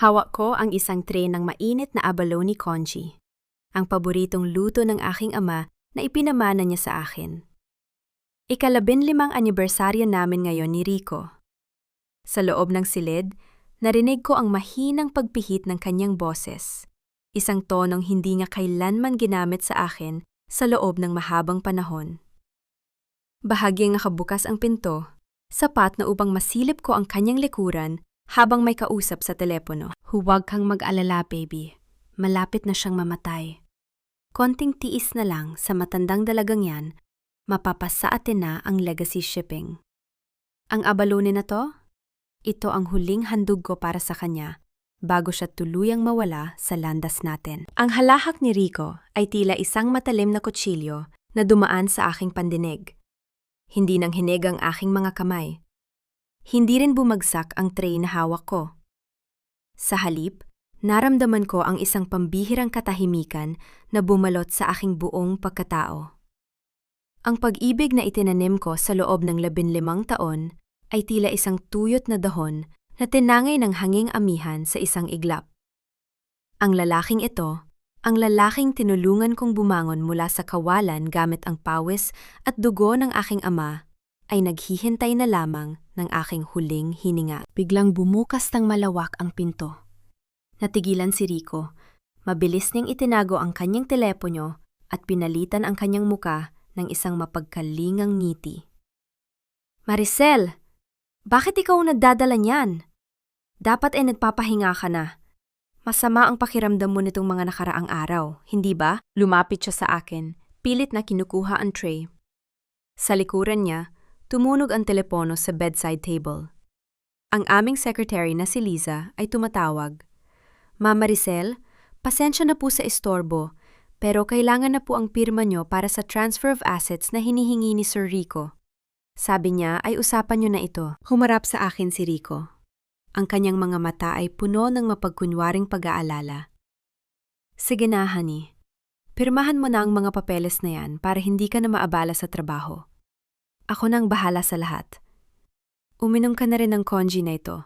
Hawak ko ang isang tray ng mainit na abalone congee, ang paboritong luto ng aking ama na ipinamana niya sa akin. Ika-15 anibersaryo namin ngayon ni Rico. Sa loob ng silid, narinig ko ang mahinang pagpihit ng kanyang boses, isang tonong hindi niya kailanman ginamit sa akin sa loob ng mahabang panahon. Bahagyang nakabukas ang pinto, sapat na upang masilip ko ang kanyang likuran habang may kausap sa telepono. Huwag kang mag-alala, baby. Malapit na siyang mamatay. Konting tiis na lang sa matandang dalagang yan, mapapasa atin na ang legacy shipping. Ang abalone na to? Ito ang huling handog ko para sa kanya bago siya tuluyang mawala sa landas natin. Ang halahak ni Rico ay tila isang matalim na kutsilyo na dumaan sa aking pandinig. Hindi nang hinig ang aking mga kamay. Hindi rin bumagsak ang tray na hawak ko. Sa halip, naramdaman ko ang isang pambihirang katahimikan na bumalot sa aking buong pagkatao. Ang pag-ibig na itinanim ko sa loob ng 15 taon ay tila isang tuyot na dahon na tinangay ng hanging amihan sa isang iglap. Ang lalaking ito, ang lalaking tinulungan kong bumangon mula sa kawalan gamit ang pawis at dugo ng aking ama, ay naghihintay na lamang ng aking huling hininga. Biglang bumukas ng malawak ang pinto. Natigilan si Rico. Mabilis niyang itinago ang kanyang telepono at pinalitan ang kanyang muka ng isang mapagkalingang ngiti. Maricel! Bakit ikaw nagdadala niyan? Dapat ay nagpapahinga ka na. Masama ang pakiramdam mo nitong mga nakaraang araw, hindi ba? Lumapit siya sa akin, pilit na kinukuha ang tray. Sa likuran niya, tumunog ang telepono sa bedside table. Ang aming secretary na si Liza ay tumatawag. Mama Maricel, pasensya na po sa istorbo, pero kailangan na po ang pirma niyo para sa transfer of assets na hinihingi ni Sir Rico. Sabi niya ay usapan niyo na ito. Humarap sa akin si Rico. Ang kanyang mga mata ay puno ng mapagkunwaring pag-aalala. Sige na, honey. Pirmahan mo na ang mga papeles na yan para hindi ka na maabala sa trabaho. Ako nang bahala sa lahat. Uminom ka na rin ng congee na ito.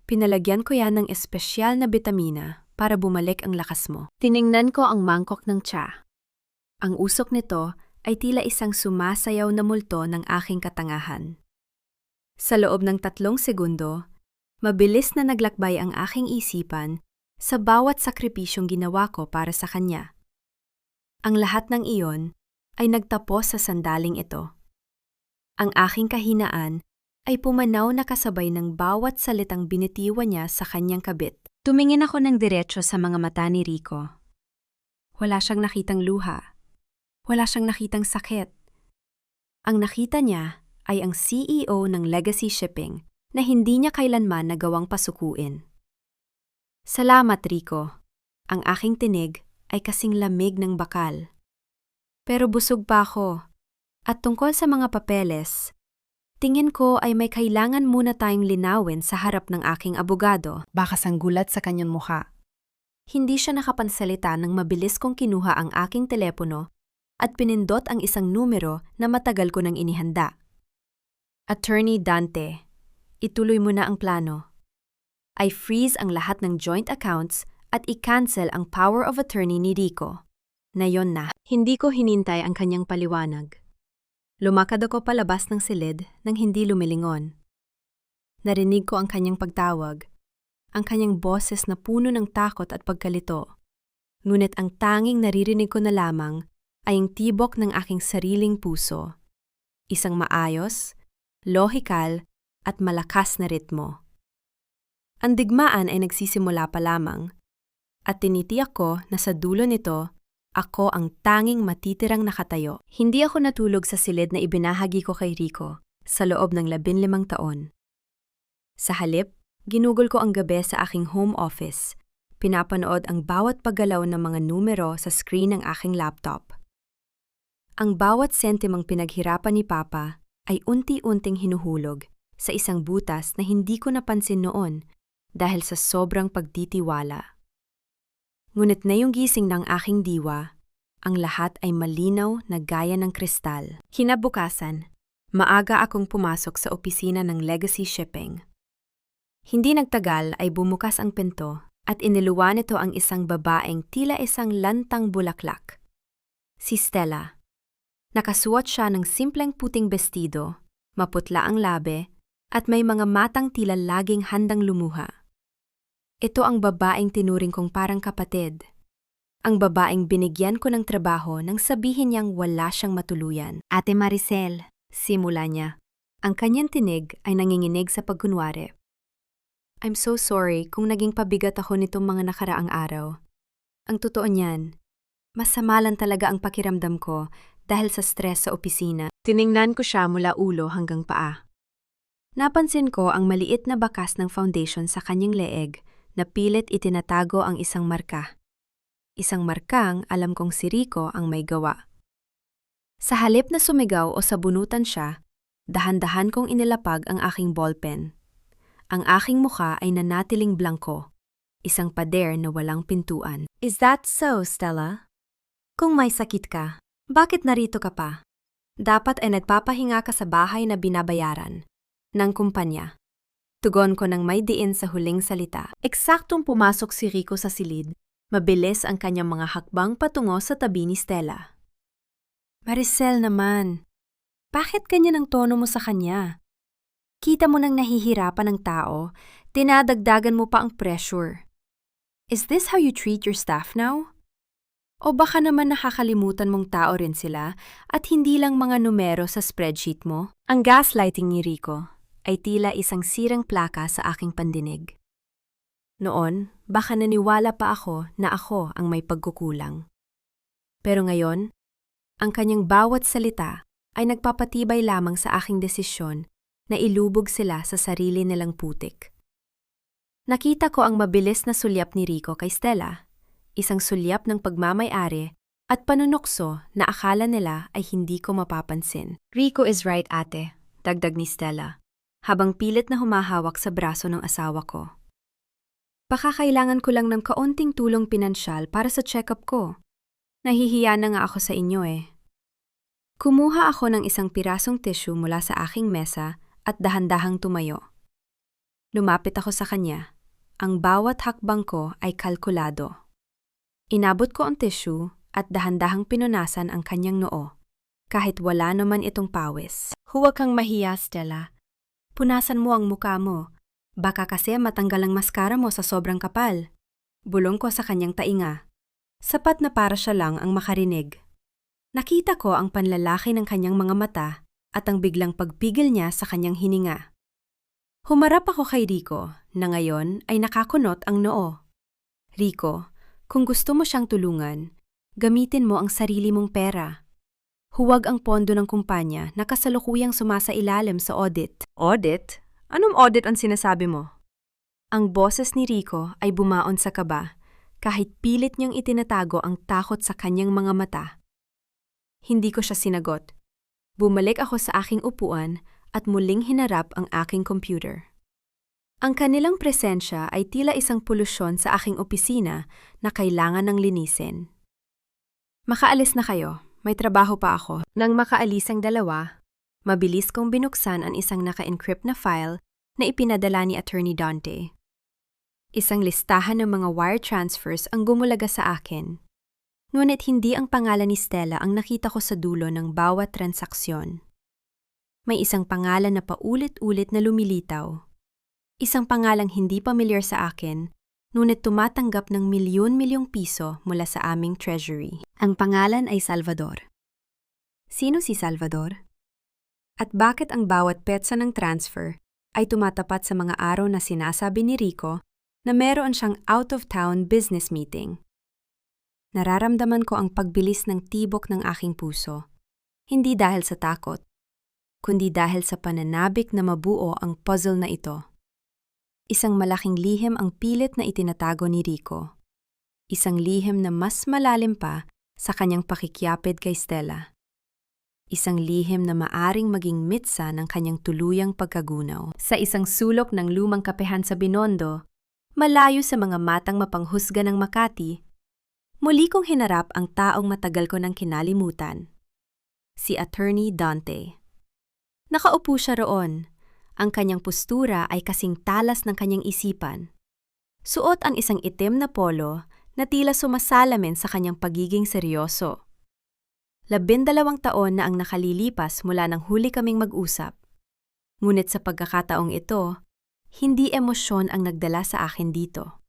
Pinalagyan ko yan ng espesyal na bitamina para bumalik ang lakas mo. Tiningnan ko ang mangkok ng tsa. Ang usok nito ay tila isang sumasayaw na multo ng aking katangahan. Sa loob ng 3 segundo, mabilis na naglakbay ang aking isipan sa bawat sakripisyong ginawa ko para sa kanya. Ang lahat ng iyon ay nagtapos sa sandaling ito. Ang aking kahinaan ay pumanaw na kasabay ng bawat salitang binitiwan niya sa kanyang kabit. Tumingin ako ng diretso sa mga mata ni Rico. Wala siyang nakitang luha. Wala siyang nakitang sakit. Ang nakita niya ay ang CEO ng Legacy Shipping na hindi niya kailanman nagawang pasukuin. Salamat, Rico. Ang aking tinig ay kasing lamig ng bakal. Pero busog pa ako. At tungkol sa mga papeles, tingin ko ay may kailangan muna tayong linawin sa harap ng aking abogado. Bakas ang gulat sa kanyang mukha. Hindi siya nakapansalita nang mabilis kong kinuha ang aking telepono at pinindot ang isang numero na matagal ko nang inihanda. Attorney Dante, ituloy mo na ang plano. I freeze ang lahat ng joint accounts at i-cancel ang power of attorney ni Rico. Nayon na, hindi ko hinintay ang kanyang paliwanag. Lumakad ako palabas ng silid nang hindi lumilingon. Narinig ko ang kanyang pagtawag, ang kanyang boses na puno ng takot at pagkalito. Ngunit ang tanging naririnig ko na lamang ay ang tibok ng aking sariling puso. Isang maayos, lohikal, at malakas na ritmo. Ang digmaan ay nagsisimula pa lamang, at tinitiyak ko na sa dulo nito, ako ang tanging matitirang nakatayo. Hindi ako natulog sa silid na ibinahagi ko kay Rico sa loob ng 15 taon. Sa halip, ginugol ko ang gabi sa aking home office. Pinapanood ang bawat paggalaw ng mga numero sa screen ng aking laptop. Ang bawat sentimong pinaghirapan ni Papa ay unti-unting hinuhulog sa isang butas na hindi ko napansin noon dahil sa sobrang pagtitiwala. Ngunit na yung gising ng aking diwa, ang lahat ay malinaw na gaya ng kristal. Kinabukasan, maaga akong pumasok sa opisina ng Legacy Shipping. Hindi nagtagal ay bumukas ang pinto at iniluwa nito ang isang babaeng tila isang lantang bulaklak. Si Stella. Nakasuot siya ng simpleng puting bestido, maputla ang labi, at may mga matang tila laging handang lumuha. Ito ang babaeng tinuring kong parang kapatid. Ang babaeng binigyan ko ng trabaho nang sabihin niyang wala siyang matuluyan. Ate Maricel, simula niya. Ang kanyang tinig ay nanginginig sa pagkunwari. I'm so sorry kung naging pabigat ako nitong mga nakaraang araw. Ang totoo niyan, masama lang talaga ang pakiramdam ko dahil sa stress sa opisina. Tiningnan ko siya mula ulo hanggang paa. Napansin ko ang maliit na bakas ng foundation sa kanyang leeg na pilit itinatago ang isang marka. Isang markang alam kong si Rico ang may gawa. Sa halip na sumigaw o sabunutan siya, dahan-dahan kong inilapag ang aking ballpen. Ang aking mukha ay nanatiling blangko, isang pader na walang pintuan. Is that so, Stella? Kung may sakit ka, bakit narito ka pa? Dapat ay nagpapahinga ka sa bahay na binabayaran ng kumpanya. Tugon ko ng may diin sa huling salita. Eksaktong pumasok si Rico sa silid. Mabilis ang kanyang mga hakbang patungo sa tabi ni Stella. Maricel naman, bakit ganyan ang tono mo sa kanya? Kita mo nang nahihirapan ang tao, tinadagdagan mo pa ang pressure. Is this how you treat your staff now? O baka naman nakakalimutan mong tao rin sila at hindi lang mga numero sa spreadsheet mo? Ang gaslighting ni Rico ay tila isang sirang plaka sa aking pandinig. Noon, baka naniwala pa ako na ako ang may pagkukulang. Pero ngayon, ang kanyang bawat salita ay nagpapatibay lamang sa aking desisyon na ilubog sila sa sarili nilang putik. Nakita ko ang mabilis na sulyap ni Rico kay Stella, isang sulyap ng pagmamay-ari at panunokso na akala nila ay hindi ko mapapansin. Rico is right, ate, dagdag ni Stella, habang pilit na humahawak sa braso ng asawa ko. Baka kailangan ko lang ng kaunting tulong pinansyal para sa check-up ko. Nahihiya na nga ako sa inyo eh. Kumuha ako ng isang pirasong tissue mula sa aking mesa at dahan-dahang tumayo. Lumapit ako sa kanya. Ang bawat hakbang ko ay kalkulado. Inabot ko ang tissue at dahan-dahang pinunasan ang kanyang noo, kahit wala naman itong pawis. Huwag kang mahiya, Stella. Punasan mo ang muka mo. Baka kasi matanggal ang maskara mo sa sobrang kapal. Bulong ko sa kanyang tainga. Sapat na para siya lang ang makarinig. Nakita ko ang panlalaki ng kanyang mga mata at ang biglang pagpigil niya sa kanyang hininga. Humarap ako kay Rico na ngayon ay nakakunot ang noo. Rico, kung gusto mo siyang tulungan, gamitin mo ang sarili mong pera. Huwag ang pondo ng kumpanya na kasalukuyang sumasailalim sa audit. Audit? Anong audit ang sinasabi mo? Ang boses ni Rico ay bumaon sa kaba kahit pilit niyang itinatago ang takot sa kanyang mga mata. Hindi ko siya sinagot. Bumalik ako sa aking upuan at muling hinarap ang aking computer. Ang kanilang presensya ay tila isang polusyon sa aking opisina na kailangan ng linisin. Makaalis na kayo, may trabaho pa ako. Nang makaalis ang dalawa, mabilis kong binuksan ang isang naka-encrypt na file na ipinadala ni Attorney Dante. Isang listahan ng mga wire transfers ang gumulaga sa akin. Ngunit hindi ang pangalan ni Stella ang nakita ko sa dulo ng bawat transaksyon. May isang pangalan na paulit-ulit na lumilitaw. Isang pangalang hindi pamilyar sa akin, ngunit tumatanggap ng milyon-milyong piso mula sa aming treasury. Ang pangalan ay Salvador. Sino si Salvador? At bakit ang bawat petsa ng transfer ay tumatapat sa mga araw na sinasabi ni Rico na meron siyang out-of-town business meeting? Nararamdaman ko ang pagbilis ng tibok ng aking puso, hindi dahil sa takot, kundi dahil sa pananabik na mabuo ang puzzle na ito. Isang malaking lihim ang pilit na itinatago ni Rico. Isang lihim na mas malalim pa sa kanyang pakikyapid kay Stella. Isang lihim na maaring maging mitsa ng kanyang tuluyang pagkagunaw. Sa isang sulok ng lumang kapehan sa Binondo, malayo sa mga matang mapanghusga ng Makati, muli kong hinarap ang taong matagal ko nang kinalimutan. Si Attorney Dante. Nakaupo siya roon. Ang kanyang postura ay kasing talas ng kanyang isipan. Suot ang isang itim na polo na tila sumasalamin sa kanyang pagiging seryoso. 12 taon na ang nakalilipas mula nang huli kaming mag-usap. Ngunit sa pagkakataong ito, hindi emosyon ang nagdala sa akin dito,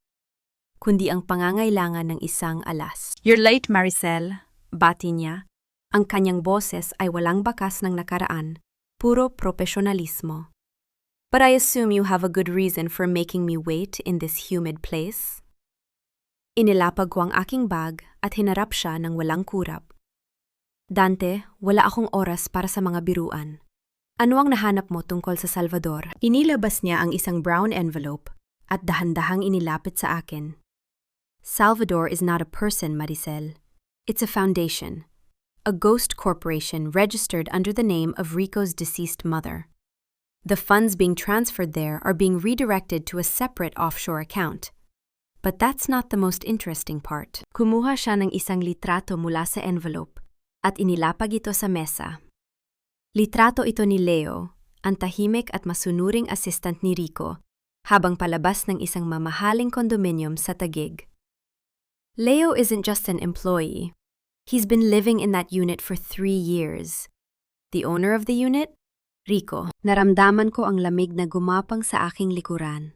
kundi ang pangangailangan ng isang alas. You're late, Maricel. Bati niya. Ang kanyang boses ay walang bakas ng nakaraan, puro profesionalismo. But I assume you have a good reason for making me wait in this humid place? Inilapag ko ang aking bag at hinarap siya ng walang kurap. Dante, wala akong oras para sa mga biruan. Ano ang nahanap mo tungkol sa Salvador? Inilabas niya ang isang brown envelope at dahan-dahang inilapit sa akin. Salvador is not a person, Maricel. It's a foundation. A ghost corporation registered under the name of Rico's deceased mother. The funds being transferred there are being redirected to a separate offshore account. But that's not the most interesting part. Kumuha siya ng isang litrato mula sa envelope at inilapag ito sa mesa. Litrato ito ni Leo, ang tahimik at masunuring assistant ni Rico, habang palabas ng isang mamahaling condominium sa Taguig. Leo isn't just an employee. He's been living in that unit for 3 years. The owner of the unit? Rico. Naramdaman ko ang lamig na gumapang sa aking likuran.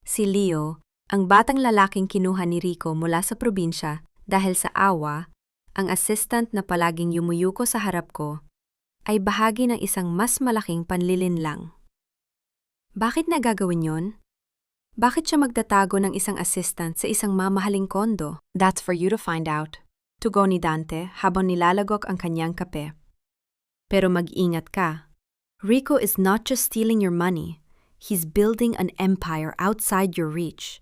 Si Leo, ang batang lalaking kinuha ni Rico mula sa probinsya dahil sa awa, ang assistant na palaging yumuyuko sa harap ko, ay bahagi ng isang mas malaking panlilinlang. Bakit na gagawin yon? Bakit siya magtatago ng isang assistant sa isang mamahaling kondo? That's for you to find out. Tugon ni Dante habang nilalagok ang kanyang kape. Pero mag-ingat ka. Rico is not just stealing your money. He's building an empire outside your reach.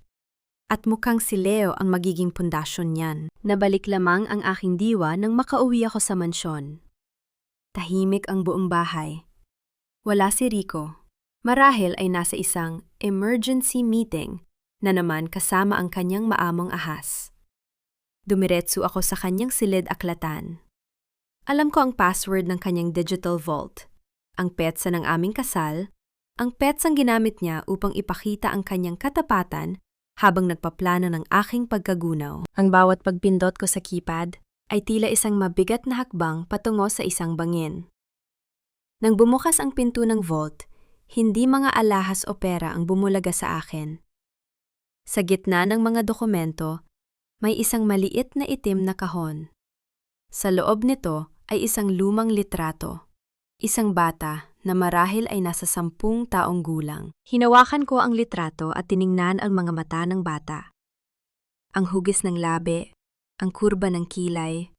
At mukhang si Leo ang magiging pundasyon niyan. Nabalik lamang ang aking diwa nang makauwi ako sa mansyon. Tahimik ang buong bahay. Wala si Rico. Marahil ay nasa isang emergency meeting na naman kasama ang kanyang maamong ahas. Dumiretso ako sa kanyang silid aklatan. Alam ko ang password ng kanyang digital vault, ang petsa ng aming kasal, ang petsang ginamit niya upang ipakita ang kanyang katapatan habang nagpaplano ng aking pagkagunaw. Ang bawat pagpindot ko sa keypad ay tila isang mabigat na hakbang patungo sa isang bangin. Nang bumukas ang pinto ng vault, hindi mga alahas o pera ang bumulaga sa akin. Sa gitna ng mga dokumento, may isang maliit na itim na kahon. Sa loob nito ay isang lumang litrato, isang bata na marahil ay nasa 10 taong gulang. Hinawakan ko ang litrato at tiningnan ang mga mata ng bata. Ang hugis ng labi, ang kurba ng kilay.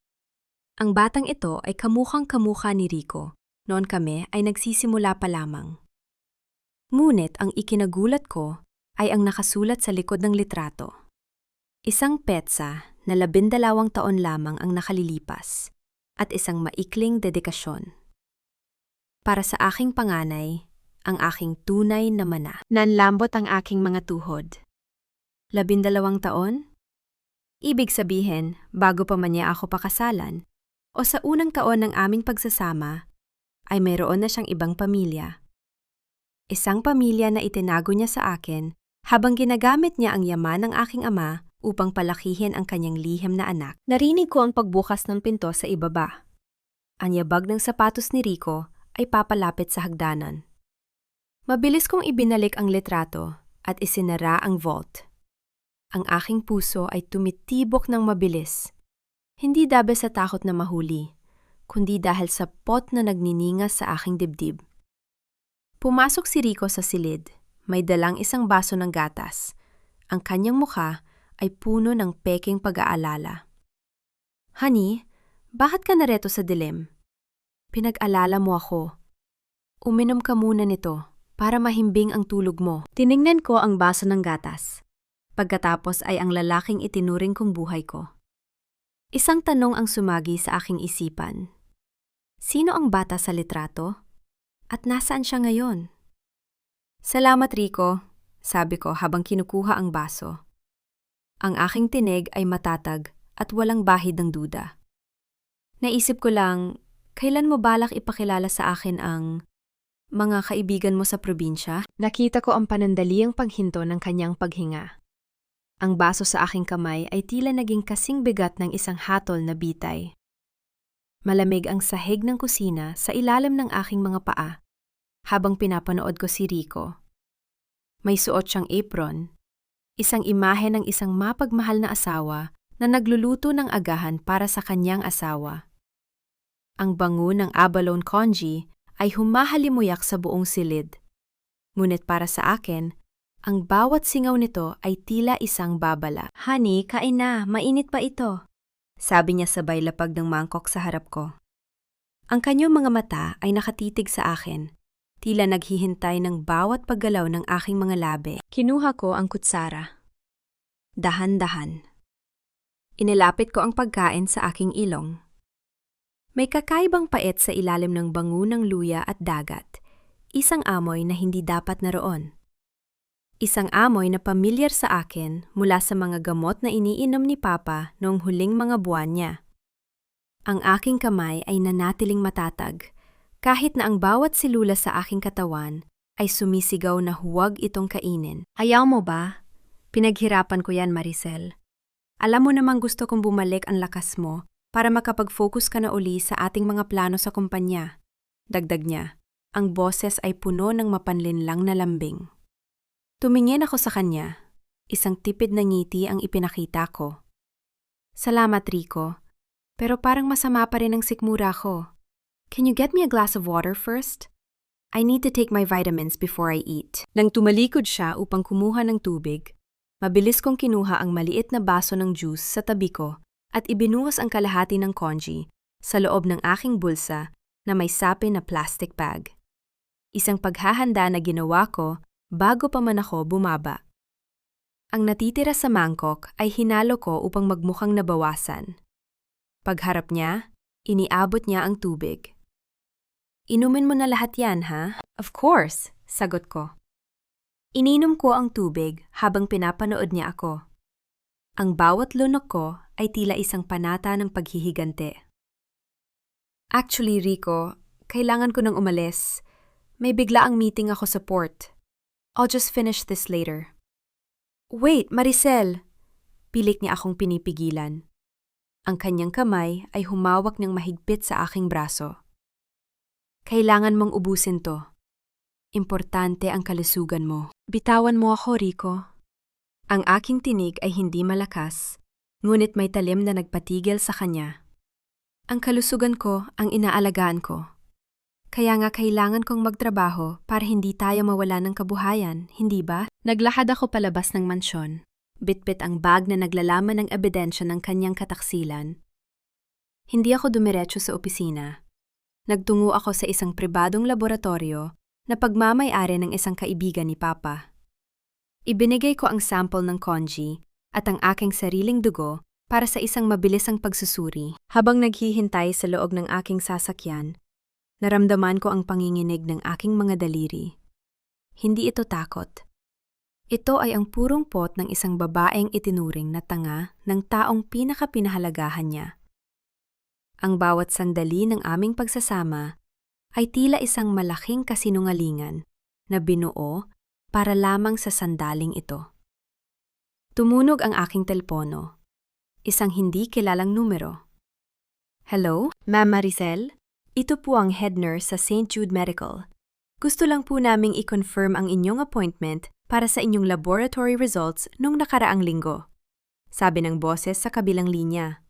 Ang batang ito ay kamukhang-kamukha ni Rico, noon kami ay nagsisimula pa lamang. Ngunit ang ikinagulat ko ay ang nakasulat sa likod ng litrato. Isang petsa na 12 taon lamang ang nakalilipas at isang maikling dedikasyon. Para sa aking panganay, ang aking tunay na mana. Nanlambot ang aking mga tuhod. 12 taon? Ibig sabihin, bago pa man niya ako pakasalan, o sa unang taon ng aming pagsasama, ay mayroon na siyang ibang pamilya. Isang pamilya na itinago niya sa akin habang ginagamit niya ang yaman ng aking ama upang palakihin ang kanyang lihim na anak. Narinig ko ang pagbukas ng pinto sa ibaba. Ang yabag ng sapatos ni Rico ay papalapit sa hagdanan. Mabilis kong ibinalik ang litrato at isinara ang vault. Ang aking puso ay tumitibok ng mabilis. Hindi dahil sa takot na mahuli, kundi dahil sa pot na nagniningas sa aking dibdib. Pumasok si Rico sa silid, may dalang isang baso ng gatas. Ang kanyang mukha ay puno ng peking pag-aalala. Honey, bakit ka nareto sa dilim? Pinag-alala mo ako. Uminom ka muna nito para mahimbing ang tulog mo. Tiningnan ko ang baso ng gatas. Pagkatapos ay ang lalaking itinuring kong buhay ko. Isang tanong ang sumagi sa aking isipan. Sino ang bata sa litrato? At nasaan siya ngayon? Salamat, Rico, sabi ko habang kinukuha ang baso. Ang aking tinig ay matatag at walang bahid ng duda. Naisip ko lang, kailan mo balak ipakilala sa akin ang mga kaibigan mo sa probinsya? Nakita ko ang panandaliang paghinto ng kanyang paghinga. Ang baso sa aking kamay ay tila naging kasing bigat ng isang hatol na bitay. Malamig ang sahig ng kusina sa ilalim ng aking mga paa habang pinapanood ko si Rico. May suot siyang apron, isang imahe ng isang mapagmahal na asawa na nagluluto ng agahan para sa kanyang asawa. Ang bango ng abalone congee ay humahalimuyak sa buong silid. Ngunit para sa akin, ang bawat singaw nito ay tila isang babala. "Honey, kain na, mainit pa ito," sabi niya sabay lapag ng mangkok sa harap ko. Ang kanyang mga mata ay nakatitig sa akin, tila naghihintay ng bawat paggalaw ng aking mga labi. Kinuha ko ang kutsara. Dahan-dahan. Inilapit ko ang pagkain sa aking ilong. May kakaibang pait sa ilalim ng bango ng luya at dagat, isang amoy na hindi dapat naroon. Isang amoy na pamilyar sa akin mula sa mga gamot na iniinom ni Papa noong huling mga buwan niya. Ang aking kamay ay nanatiling matatag, kahit na ang bawat silula sa aking katawan ay sumisigaw na huwag itong kainin. "Ayaw mo ba? Pinaghirapan ko yan, Maricel. Alam mo namang gusto kong bumalik ang lakas mo para makapag-focus ka na uli sa ating mga plano sa kumpanya." Dagdag niya, ang boses ay puno ng mapanlinlang na lambing. Tumingin ako sa kanya. Isang tipid na ngiti ang ipinakita ko. "Salamat, Rico. Pero parang masama pa rin ang sikmura ko. Can you get me a glass of water first? I need to take my vitamins before I eat." Nang tumalikod siya upang kumuha ng tubig, mabilis kong kinuha ang maliit na baso ng juice sa tabi ko at ibinuhos ang kalahati ng congee sa loob ng aking bulsa na may sapin na plastic bag. Isang paghahanda na ginawa ko bago pa man ako bumaba. Ang natitira sa mangkok ay hinalo ko upang magmukhang nabawasan. Pagharap niya, iniabot niya ang tubig. "Inumin mo na lahat yan, ha?" "Of course," sagot ko. Ininom ko ang tubig habang pinapanood niya ako. Ang bawat lunok ko ay tila isang panata ng paghihigante. "Actually, Rico, kailangan ko nang umalis. May bigla ang meeting ako sa port. I'll just finish this later." "Wait, Maricel!" Pilit niya akong pinipigilan. Ang kanyang kamay ay humawak ng mahigpit sa aking braso. "Kailangan mong ubusin to. Importante ang kalusugan mo." "Bitawan mo ako, Rico." Ang aking tinig ay hindi malakas, ngunit may talim na nagpatigil sa kanya. "Ang kalusugan ko ang inaalagaan ko. Kaya nga kailangan kong magtrabaho para hindi tayo mawala ng kabuhayan, hindi ba?" Naglakad ako palabas ng mansyon. Bitbit ang bag na naglalaman ng ebidensya ng kanyang kataksilan. Hindi ako dumiretso sa opisina. Nagtungo ako sa isang pribadong laboratorio na pagmamay-ari ng isang kaibigan ni Papa. Ibinigay ko ang sample ng congee at ang aking sariling dugo para sa isang mabilisang pagsusuri. Habang naghihintay sa loob ng aking sasakyan, naramdaman ko ang panginginig ng aking mga daliri. Hindi ito takot. Ito ay ang purong pot ng isang babaeng itinuring na tanga ng taong pinakapinahalagahan niya. Ang bawat sandali ng aming pagsasama ay tila isang malaking kasinungalingan na binuo para lamang sa sandaling ito. Tumunog ang aking telepono. Isang hindi kilalang numero. "Hello, Ma'am Maricel? Ito po ang head nurse sa St. Jude Medical. Gusto lang po naming i-confirm ang inyong appointment para sa inyong laboratory results nung nakaraang linggo," sabi ng boses sa kabilang linya.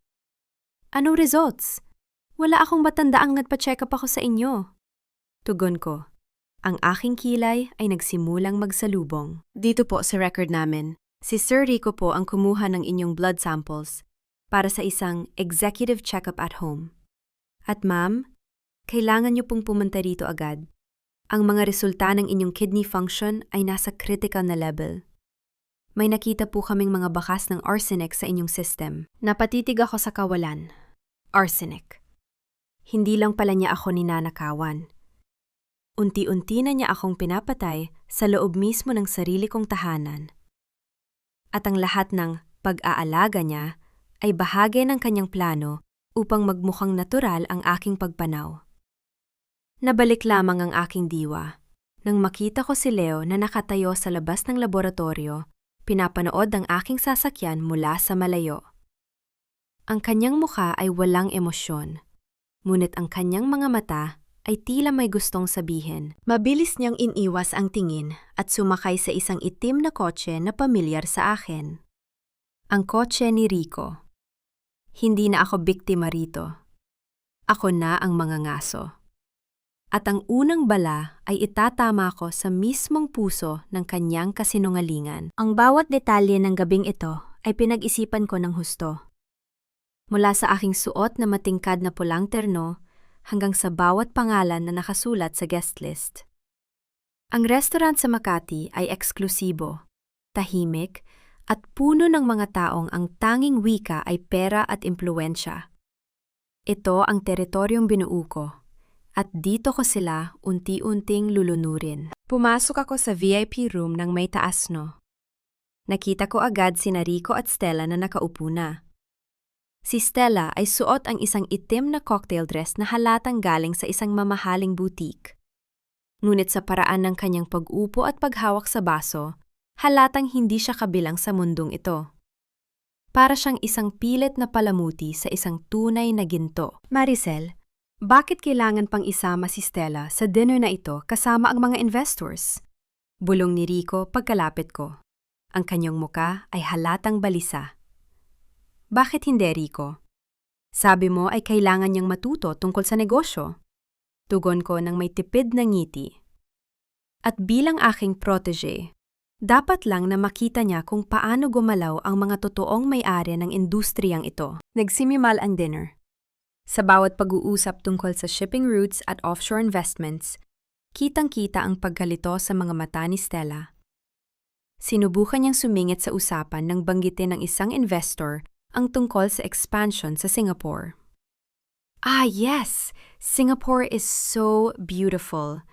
"Anong results? Wala akong matandaang nagpa-check up ako sa inyo." Tugon ko. Ang aking kilay ay nagsimulang magsalubong. "Dito po sa record namin, si Sir Rico po ang kumuha ng inyong blood samples para sa isang executive check-up at home. At ma'am, kailangan niyo pong pumunta rito agad. Ang mga resulta ng inyong kidney function ay nasa critical na level. May nakita po kaming mga bakas ng arsenic sa inyong system." Napatitig ako sa kawalan. Arsenic. Hindi lang pala niya ako ninanakawan. Unti-unti na niya akong pinapatay sa loob mismo ng sarili kong tahanan. At ang lahat ng pag-aalaga niya ay bahagi ng kanyang plano upang magmukhang natural ang aking pagpanaw. Nabalik lamang ang aking diwa nang makita ko si Leo na nakatayo sa labas ng laboratorio pinapanood ang aking sasakyan mula sa malayo. Ang kanyang mukha ay walang emosyon, ngunit ang kanyang mga mata ay tila may gustong sabihin. Mabilis niyang iniwas ang tingin at sumakay sa isang itim na kotse na pamilyar sa akin. Ang kotse ni Rico. Hindi na ako biktima rito. Ako na ang mga ngaso. At ang unang bala ay itatama ko sa mismong puso ng kanyang kasinungalingan. Ang bawat detalye ng gabing ito ay pinag-isipan ko ng husto. Mula sa aking suot na matingkad na pulang terno hanggang sa bawat pangalan na nakasulat sa guest list. Ang restaurant sa Makati ay eksklusibo, tahimik, at puno ng mga taong ang tanging wika ay pera at impluwensya. Ito ang teritoryong binuo ko, at dito ko sila unti-unting lulunurin. Pumasok ako sa VIP room ng may taasno. Nakita ko agad sina Rico at Stella na nakaupo na. Si Stella ay suot ang isang itim na cocktail dress na halatang galing sa isang mamahaling boutique. Ngunit sa paraan ng kanyang pag-upo at paghawak sa baso, halatang hindi siya kabilang sa mundong ito. Para siyang isang pilit na palamuti sa isang tunay na ginto. Maricel, bakit kailangan pang isama si Stella sa dinner na ito kasama ang mga investors? Bulong ni Rico pagkalapit ko. Ang kanyang muka ay halatang balisa. Bakit hindi, Rico? Sabi mo ay kailangan niyang matuto tungkol sa negosyo. Tugon ko ng may tipid na ngiti. At bilang aking protege, dapat lang na makita niya kung paano gumalaw ang mga totoong may-ari ng industriyang ito. Nagsimimal ang dinner. Sa bawat pag-uusap tungkol sa shipping routes at offshore investments, kitang-kita ang pagkalito sa mga mata ni Stella. Sinubukan niyang sumingit sa usapan nang banggitin ng isang investor ang tungkol sa expansion sa Singapore. Ah, yes! Singapore is so beautiful.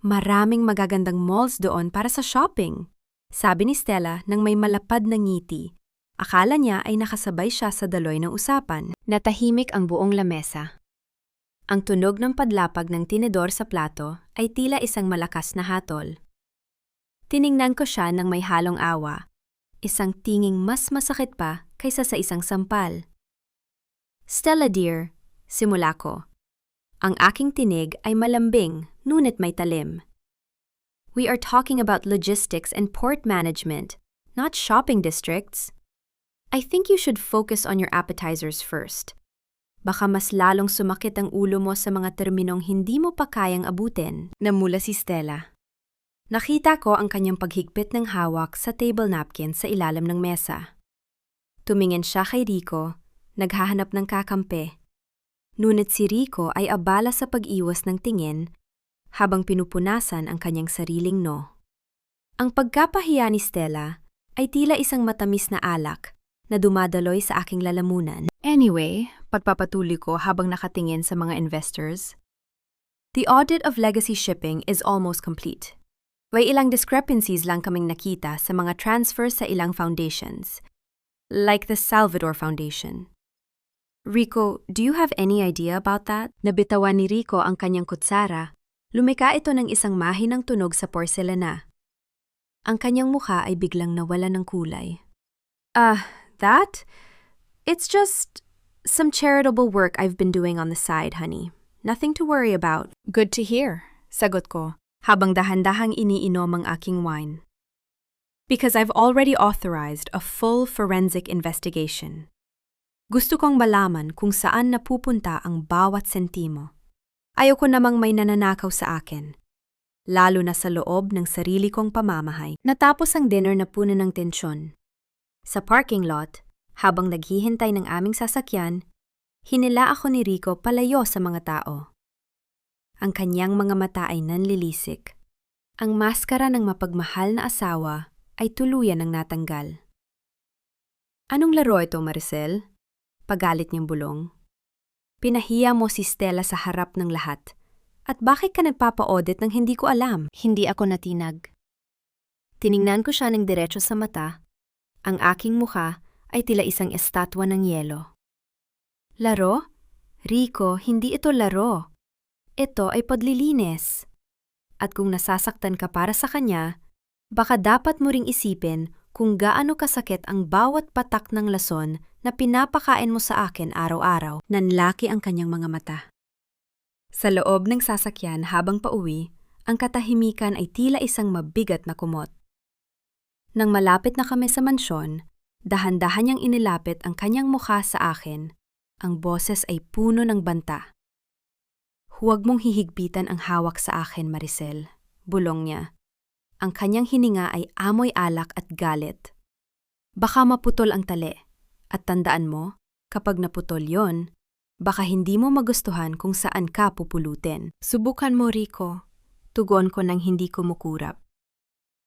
Maraming magagandang malls doon para sa shopping. Sabi ni Stella nang may malapad na ngiti. Akala niya ay nakasabay siya sa daloy ng usapan. Natahimik ang buong lamesa. Ang tunog ng padlapag ng tinidor sa plato ay tila isang malakas na hatol. Tiningnan ko siya ng may halong awa. Isang tinging mas masakit pa kaysa sa isang sampal. Stella dear, simula ko. Ang aking tinig ay malambing, ngunit may talim. We are talking about logistics and port management, not shopping districts. I think you should focus on your appetizers first. Baka mas lalong sumakit ang ulo mo sa mga terminong hindi mo pa kayang abutin. Namula si Stella. Nakita ko ang kanyang paghigpit ng hawak sa table napkin sa ilalim ng mesa. Tumingin siya kay Rico, naghahanap ng kakampi. Ngunit si Rico ay abala sa pag-iwas ng tingin habang pinupunasan ang kanyang sariling no. Ang pagkapahiya ni Stella ay tila isang matamis na alak na dumadaloy sa aking lalamunan. Anyway, pagpapatuloy ko habang nakatingin sa mga investors. The audit of Legacy Shipping is almost complete. May ilang discrepancies lang kaming nakita sa mga transfers sa ilang foundations, like the Salvador Foundation. Rico, do you have any idea about that? Nabitawan ni Rico ang kanyang kutsara. Lumika ito ng isang mahinang tunog sa porselana. Ang kanyang mukha ay biglang nawala ng kulay. That? It's just some charitable work I've been doing on the side, honey. Nothing to worry about. Good to hear, sagot ko, habang dahan-dahang iniinom ang aking wine. Because I've already authorized a full forensic investigation. Gusto kong malaman kung saan napupunta ang bawat sentimo. Ayoko namang may nananakaw sa akin, lalo na sa loob ng sarili kong pamamahay. Natapos ang dinner na puno ng tensyon. Sa parking lot, habang naghihintay ng aming sasakyan, hinila ako ni Rico palayo sa mga tao. Ang kanyang mga mata ay nanlilisik. Ang maskara ng mapagmahal na asawa ay tuluyan ng natanggal. Anong laro ito, Maricel? Pagalit niyang bulong. Pinahiya mo si Stella sa harap ng lahat. At bakit ka nagpapa-audit ng hindi ko alam? Hindi ako natinag. Tiningnan ko siya ng diretso sa mata. Ang aking mukha ay tila isang estatwa ng yelo. Laro? Rico, hindi ito laro. Ito ay paglilinis. At kung nasasaktan ka para sa kanya, baka dapat mo ring isipin kung gaano kasakit ang bawat patak ng lason na pinapakain mo sa akin araw-araw. Nanlaki ang kanyang mga mata. Sa loob ng sasakyan habang pauwi, ang katahimikan ay tila isang mabigat na kumot. Nang malapit na kami sa mansyon, dahan-dahan niyang inilapit ang kanyang mukha sa akin. Ang boses ay puno ng banta. "Huwag mong hihigpitan ang hawak sa akin, Maricel," bulong niya. Ang kanyang hininga ay amoy alak at galit. "Baka maputol ang tali. At tandaan mo, kapag naputol yon, baka hindi mo magustuhan kung saan ka pupulutin." "Subukan mo, Rico," tugon ko nang hindi kumukurap.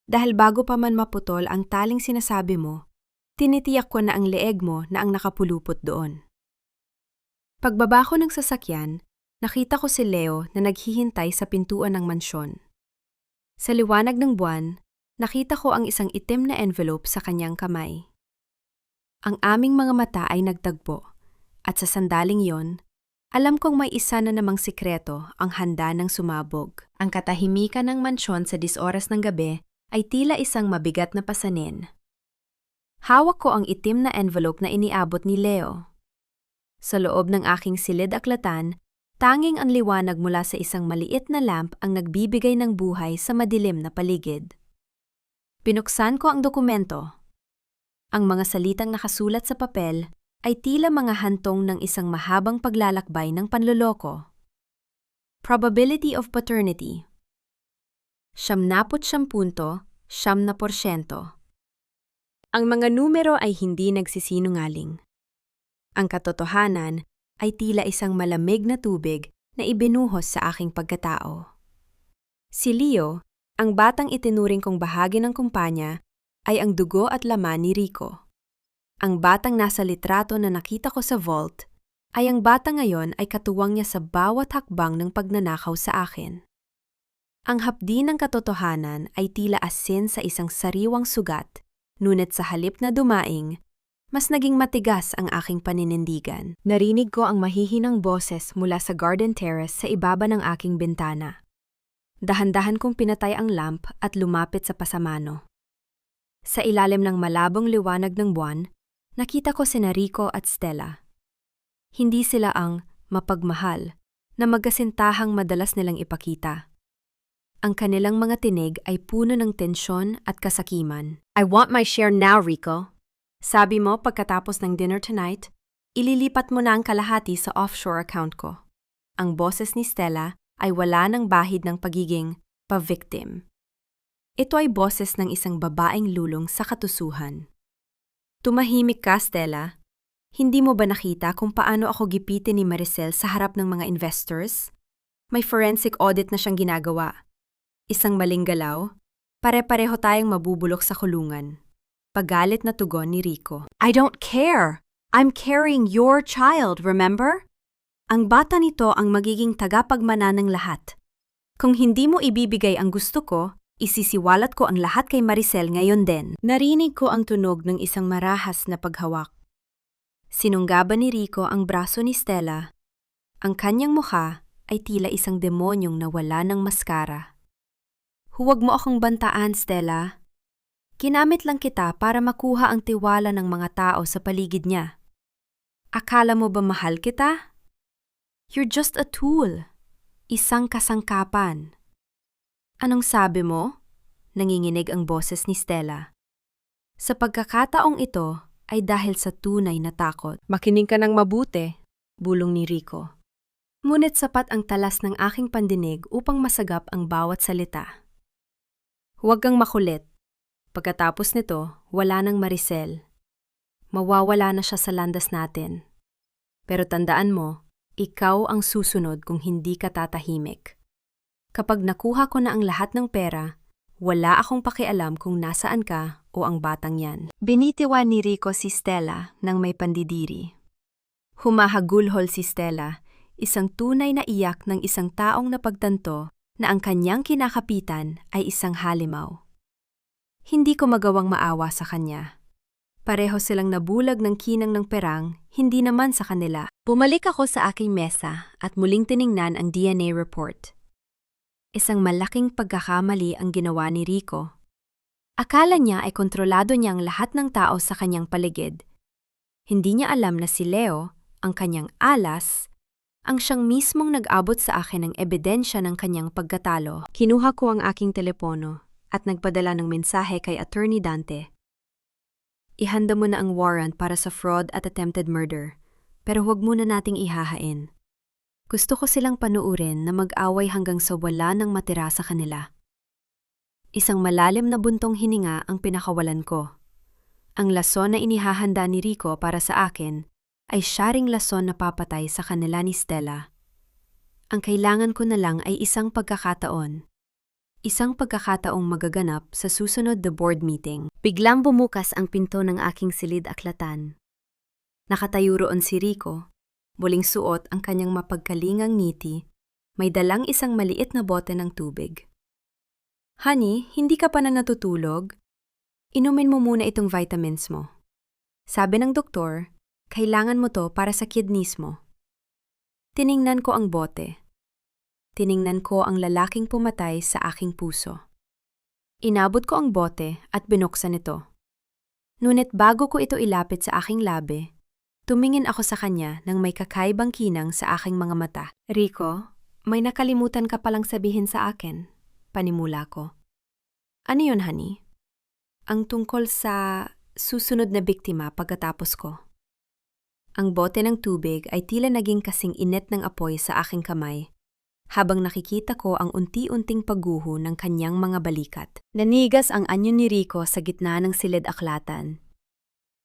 Dahil bago pa man maputol ang taling sinasabi mo, tinitiyak ko na ang leeg mo na ang nakapulupot doon. Pagbaba ko ng sasakyan, nakita ko si Leo na naghihintay sa pintuan ng mansyon. Sa liwanag ng buwan, nakita ko ang isang itim na envelope sa kanyang kamay. Ang aming mga mata ay nagtagpo, at sa sandaling yon, alam kong may isa na namang sikreto ang handa ng sumabog. Ang katahimikan ng mansyon sa 10 oras ng gabi ay tila isang mabigat na pasanin. Hawak ko ang itim na envelope na iniabot ni Leo. Sa loob ng aking silid-aklatan, tanging ang liwanag mula sa isang maliit na lamp ang nagbibigay ng buhay sa madilim na paligid. Pinuksan ko ang dokumento. Ang mga salitang nakasulat sa papel ay tila mga hantong ng isang mahabang paglalakbay ng panloloko. Probability of paternity. 79.7%. Ang mga numero ay hindi nagsisinungaling. Ang katotohanan ay tila isang malamig na tubig na ibinuhos sa aking pagkatao. Si Leo, ang batang itinuring kong bahagi ng kumpanya, ay ang dugo at laman ni Rico. Ang batang nasa litrato na nakita ko sa vault ay ang bata ngayon ay katuwang niya sa bawat hakbang ng pagnanakaw sa akin. Ang hapdi ng katotohanan ay tila asin sa isang sariwang sugat, ngunit sa halip na dumaing, mas naging matigas ang aking paninindigan. Narinig ko ang mahihinang boses mula sa garden terrace sa ibaba ng aking bintana. Dahan-dahan kong pinatay ang lamp at lumapit sa pasamano. Sa ilalim ng malabong liwanag ng buwan, nakita ko sina Rico at Stella. Hindi sila ang mapagmahal na magkasintahang madalas nilang ipakita. Ang kanilang mga tinig ay puno ng tensyon at kasakiman. "I want my share now, Rico. Sabi mo pagkatapos ng dinner tonight, ililipat mo na ang kalahati sa offshore account ko." Ang boses ni Stella ay wala ng bahid ng pagiging pa-victim. Ito ay boses ng isang babaeng lulong sa katusuhan. "Tumahimik ka, Stella. Hindi mo ba nakita kung paano ako gipitin ni Maricel sa harap ng mga investors? May forensic audit na siyang ginagawa. Isang maling galaw, pare-pareho tayong mabubulok sa kulungan." Pagalit na tugon ni Rico. "I don't care. I'm carrying your child, remember? Ang bata nito ang magiging tagapagmana ng lahat. Kung hindi mo ibibigay ang gusto ko, isisiwalat ko ang lahat kay Maricel ngayon din." Narinig ko ang tunog ng isang marahas na paghawak. Sinunggaban ni Rico ang braso ni Stella. Ang kanyang mukha ay tila isang demonyong nawala ng maskara. "Huwag mo akong bantaan, Stella. Ginamit lang kita para makuha ang tiwala ng mga tao sa paligid niya. Akala mo ba mahal kita? You're just a tool. Isang kasangkapan." "Anong sabi mo?" Nanginginig ang boses ni Stella. Sa pagkakataong ito ay dahil sa tunay na takot. "Makinig ka ng mabuti," bulong ni Rico. Ngunit sapat ang talas ng aking pandinig upang masagap ang bawat salita. "Huwag kang makulit. Pagkatapos nito, wala nang Maricel. Mawawala na siya sa landas natin. Pero tandaan mo, ikaw ang susunod kung hindi ka tatahimik. Kapag nakuha ko na ang lahat ng pera, wala akong pakialam kung nasaan ka o ang batang yan." Binitiwan ni Rico si Stella nang may pandidiri. Humahagulhol si Stella, isang tunay na iyak ng isang taong napagtanto na ang kanyang kinakapitan ay isang halimaw. Hindi ko magawang maawa sa kanya. Pareho silang nabulag ng kinang ng perang, hindi naman sa kanila. Bumalik ako sa aking mesa at muling tiningnan ang DNA report. Isang malaking pagkakamali ang ginawa ni Rico. Akala niya ay kontrolado niya ang lahat ng tao sa kanyang paligid. Hindi niya alam na si Leo, ang kanyang alas, ang siyang mismong nag-abot sa akin ng ebidensya ng kanyang pagkatalo. Kinuha ko ang aking telepono at nagpadala ng mensahe kay Attorney Dante. Ihanda mo na ang warrant para sa fraud at attempted murder, pero huwag muna nating ihahain. Gusto ko silang panuurin na mag-away hanggang sa wala nang matira sa kanila. Isang malalim na buntong hininga ang pinakawalan ko. Ang lason na inihahanda ni Rico para sa akin ay siya ring lason na papatay sa kanila ni Stella. Ang kailangan ko na lang ay isang pagkakataon. Isang pagkakataong magaganap sa susunod na board meeting. Biglang bumukas ang pinto ng aking silid-aklatan. Nakatayo roon si Rico, muling suot ang kanyang mapagkalingang ngiti, may dalang isang maliit na bote ng tubig. Honey, hindi ka pa na natutulog? Inumin mo muna itong vitamins mo. Sabi ng doktor, kailangan mo to para sa kidneys mo. Tiningnan ko ang bote. Tiningnan ko ang lalaking pumatay sa aking puso. Inabot ko ang bote at binuksan ito. Ngunit bago ko ito ilapit sa aking labi, tumingin ako sa kanya nang may kakaibang kinang sa aking mga mata. Rico, may nakalimutan ka palang sabihin sa akin, panimula ko. Ano yun, honey? Ang tungkol sa susunod na biktima pagkatapos ko. Ang bote ng tubig ay tila naging kasing init ng apoy sa aking kamay, habang nakikita ko ang unti-unting pagguho ng kanyang mga balikat. Nanigas ang anyo ni Rico sa gitna ng silid-aklatan.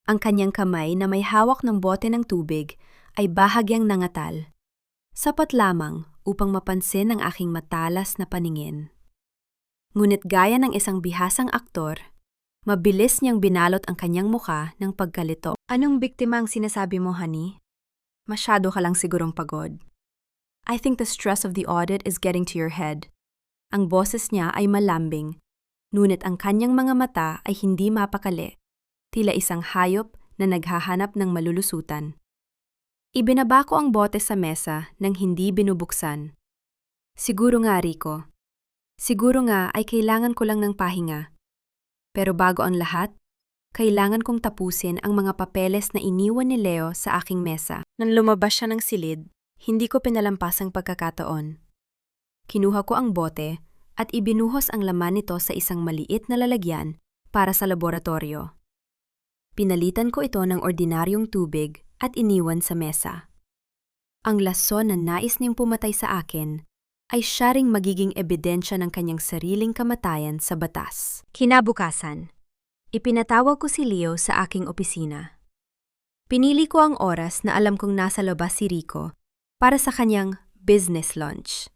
Ang kanyang kamay na may hawak ng bote ng tubig ay bahagyang nangatal. Sapat lamang upang mapansin ang aking matalas na paningin. Ngunit gaya ng isang bihasang aktor, mabilis niyang binalot ang kanyang muka ng pagkalito. Anong biktima ang sinasabi mo, honey? Masyado ka lang sigurong pagod. I think the stress of the audit is getting to your head. Ang boses niya ay malambing, ngunit ang kanyang mga mata ay hindi mapakali, tila isang hayop na naghahanap ng malulusutan. Ibinaba ko ang bote sa mesa nang hindi binubuksan. Siguro nga, Rico. Siguro nga ay kailangan ko lang ng pahinga. Pero bago ang lahat, kailangan kong tapusin ang mga papeles na iniwan ni Leo sa aking mesa. Nang lumabas siya ng silid, hindi ko pinalampas ang pagkakataon. Kinuha ko ang bote at ibinuhos ang laman nito sa isang maliit na lalagyan para sa laboratorio. Pinalitan ko ito ng ordinaryong tubig at iniwan sa mesa. Ang lason na nais niyang pumatay sa akin ay siya ring magiging ebidensya ng kanyang sariling kamatayan sa batas. Kinabukasan, ipinatawag ko si Leo sa aking opisina. Pinili ko ang oras na alam kong nasa labas si Rico para sa kanyang business lunch.